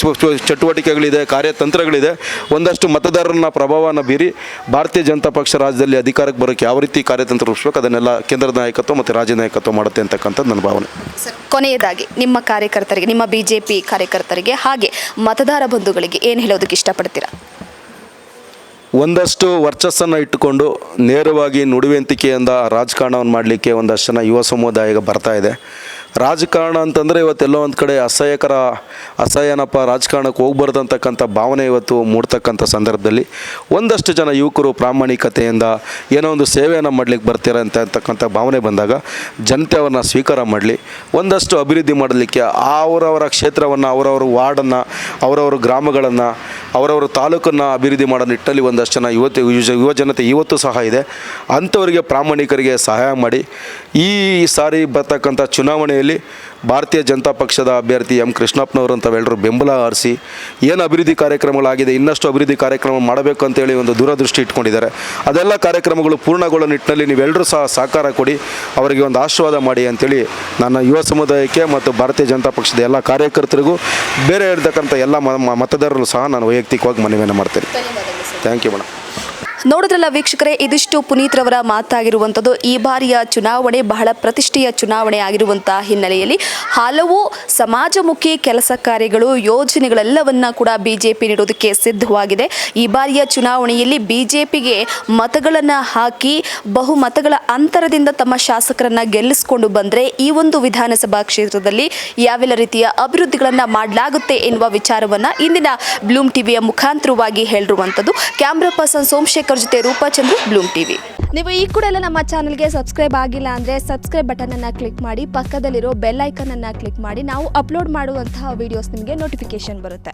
ಚಟುವಟಿಕೆಗಳಿದೆ, ಕಾರ್ಯತಂತ್ರಗಳಿದೆ. ಒಂದಷ್ಟು ಮತದಾರರನ್ನ ಪ್ರಭಾವವನ್ನು ಬೀರಿ ಭಾರತೀಯ ಜನತಾ ಪಕ್ಷ ರಾಜ್ಯದಲ್ಲಿ ಅಧಿಕಾರಕ್ಕೆ ಬರೋಕ್ಕೆ ಯಾವ ರೀತಿ ಕಾರ್ಯತಂತ್ರ ರೂಪಿಸಬೇಕು ಅದನ್ನೆಲ್ಲ ಕೇಂದ್ರದ ನಾಯಕತ್ವ ಮತ್ತು ರಾಜ್ಯ ನಾಯಕತ್ವ ಮಾಡುತ್ತೆ ಅಂತಕ್ಕಂಥದ್ದು ನನ್ನ ಭಾವನೆ.
ಕೊನೆಯದಾಗಿ ನಿಮ್ಮ ಕಾರ್ಯಕರ್ತರಿಗೆ, ನಿಮ್ಮ BJP ಕಾರ್ಯಕರ್ತರಿಗೆ ಹಾಗೆ ಮತದಾರ ಬಂಧುಗಳಿಗೆ ಏನು ಹೇಳೋದಕ್ಕೆ ಇಷ್ಟಪಡ್ತೀರಾ?
ಒಂದಷ್ಟು ವರ್ಚಸ್ಸನ್ನು ಇಟ್ಟುಕೊಂಡು ನೇರವಾಗಿ ನುಡಿವಂತಿಕೆಯಿಂದ ರಾಜಕಾರಣವನ್ನು ಮಾಡಲಿಕ್ಕೆ ಒಂದಷ್ಟು ಜನ ಯುವ ಸಮುದಾಯ ಬರ್ತಾ ಇದೆ. ರಾಜಕಾರಣ ಅಂತಂದರೆ ಇವತ್ತೆಲ್ಲೋ ಒಂದು ಕಡೆ ಅಸಹ್ಯನಪ್ಪ, ರಾಜಕಾರಣಕ್ಕೆ ಹೋಗ್ಬಾರ್ದು ಅಂತಕ್ಕಂಥ ಭಾವನೆ ಇವತ್ತು ಮೂಡ್ತಕ್ಕಂಥ ಸಂದರ್ಭದಲ್ಲಿ ಒಂದಷ್ಟು ಜನ ಯುವಕರು ಪ್ರಾಮಾಣಿಕತೆಯಿಂದ ಏನೋ ಒಂದು ಸೇವೆಯನ್ನು ಮಾಡಲಿಕ್ಕೆ ಬರ್ತಾರೆ ಅಂತಕ್ಕಂಥ ಭಾವನೆ ಬಂದಾಗ ಜನತೆ ಅವ್ರನ್ನ ಸ್ವೀಕಾರ ಮಾಡಲಿ. ಒಂದಷ್ಟು ಅಭಿವೃದ್ಧಿ ಮಾಡಲಿಕ್ಕೆ ಅವರವರ ಕ್ಷೇತ್ರವನ್ನು, ಅವರವರ ವಾರ್ಡನ್ನು, ಅವರವರ ಗ್ರಾಮಗಳನ್ನು, ಅವರವರ ತಾಲೂಕನ್ನು ಅಭಿವೃದ್ಧಿ ಮಾಡೋ ನಿಟ್ಟಿನಲ್ಲಿ ಒಂದಷ್ಟು ಜನ ಯುವ ಜನತೆ ಇವತ್ತು ಸಹ ಇದೆ. ಅಂಥವರಿಗೆ ಪ್ರಾಮಾಣಿಕರಿಗೆ ಸಹಾಯ ಮಾಡಿ ಈ ಸಾರಿ ಬರ್ತಕ್ಕಂಥ ಚುನಾವಣೆಯಲ್ಲಿ ಭಾರತೀಯ ಜನತಾ ಪಕ್ಷದ ಅಭ್ಯರ್ಥಿ ಎಂ ಕೃಷ್ಣಪ್ಪನವರು ಅಂಥವೆಲ್ಲರೂ ಬೆಂಬಲ ಹರಿಸಿ ಏನು ಅಭಿವೃದ್ಧಿ ಕಾರ್ಯಕ್ರಮಗಳಾಗಿದೆ ಇನ್ನಷ್ಟು ಅಭಿವೃದ್ಧಿ ಕಾರ್ಯಕ್ರಮ ಮಾಡಬೇಕು ಅಂತೇಳಿ ಒಂದು ದೂರದೃಷ್ಟಿ ಇಟ್ಕೊಂಡಿದ್ದಾರೆ. ಅದೆಲ್ಲ ಕಾರ್ಯಕ್ರಮಗಳು ಪೂರ್ಣಗೊಳ್ಳೋ ನಿಟ್ಟಿನಲ್ಲಿ ನೀವೆಲ್ಲರೂ ಸಹ ಸಹಕಾರ ಕೊಡಿ, ಅವರಿಗೆ ಒಂದು ಆಶೀರ್ವಾದ ಮಾಡಿ ಅಂತೇಳಿ ನನ್ನ ಯುವ ಸಮುದಾಯಕ್ಕೆ ಮತ್ತು ಭಾರತೀಯ ಜನತಾ ಪಕ್ಷದ ಎಲ್ಲ ಕಾರ್ಯಕರ್ತರಿಗೂ ಬೇರೆ ಇರತಕ್ಕಂಥ ಎಲ್ಲ ಮತದಾರರು ಸಹ ನಾನು ವೈಯಕ್ತಿಕವಾಗಿ ಮನವಿಯನ್ನು ಮಾಡ್ತೇನೆ. Thank you madam.
ನೋಡಿದ್ರಲ್ಲ ವೀಕ್ಷಕರೇ, ಇದಿಷ್ಟು ಪುನೀತ್ ರವರ ಮಾತಾಗಿರುವಂಥದ್ದು. ಈ ಬಾರಿಯ ಚುನಾವಣೆ ಬಹಳ ಪ್ರತಿಷ್ಠೆಯ ಚುನಾವಣೆ ಆಗಿರುವಂತಹ ಹಿನ್ನೆಲೆಯಲ್ಲಿ ಹಲವು ಸಮಾಜಮುಖಿ ಕೆಲಸ ಕಾರ್ಯಗಳು ಯೋಜನೆಗಳೆಲ್ಲವನ್ನ ಕೂಡ ಬಿಜೆಪಿ ನೀಡೋದಕ್ಕೆ ಸಿದ್ಧವಾಗಿದೆ. ಈ ಬಾರಿಯ ಚುನಾವಣೆಯಲ್ಲಿ ಬಿಜೆಪಿಗೆ ಮತಗಳನ್ನು ಹಾಕಿ ಬಹುಮತಗಳ ಅಂತರದಿಂದ ತಮ್ಮ ಶಾಸಕರನ್ನ ಗೆಲ್ಲಿಸಿಕೊಂಡು ಬಂದರೆ ಈ ಒಂದು ವಿಧಾನಸಭಾ ಕ್ಷೇತ್ರದಲ್ಲಿ ಯಾವೆಲ್ಲ ರೀತಿಯ ಅಭಿವೃದ್ಧಿಗಳನ್ನು ಮಾಡಲಾಗುತ್ತೆ ಎನ್ನುವ ವಿಚಾರವನ್ನ ಇಂದಿನ ಬ್ಲೂಮ್ ಟಿವಿಯ ಮುಖಾಂತರವಾಗಿ ಹೇಳಿರುವಂಥದ್ದು. ಕ್ಯಾಮ್ರಾ ಪರ್ಸನ್ ಸೋಮಶೇಖರ್ ಜೊತೆ ರೂಪಾ ಚಂದ್ರು, ಬ್ಲೂಮ್ ಟಿವಿ.
ನೀವು ಈ ಕೂಡ ಎಲ್ಲ ನಮ್ಮ ಚಾನಲ್ಗೆ ಸಬ್ಸ್ಕ್ರೈಬ್ ಆಗಿಲ್ಲ ಅಂದರೆ ಸಬ್ಸ್ಕ್ರೈಬ್ ಬಟನ್ ಅನ್ನು ಕ್ಲಿಕ್ ಮಾಡಿ, ಪಕ್ಕದಲ್ಲಿರೋ ಬೆಲ್ ಐಕನ್ ಅನ್ನು ಕ್ಲಿಕ್ ಮಾಡಿ. ನಾವು ಅಪ್ಲೋಡ್ ಮಾಡುವಂತಹ ವಿಡಿಯೋಸ್ ನಿಮಗೆ ನೋಟಿಫಿಕೇಶನ್ ಬರುತ್ತೆ.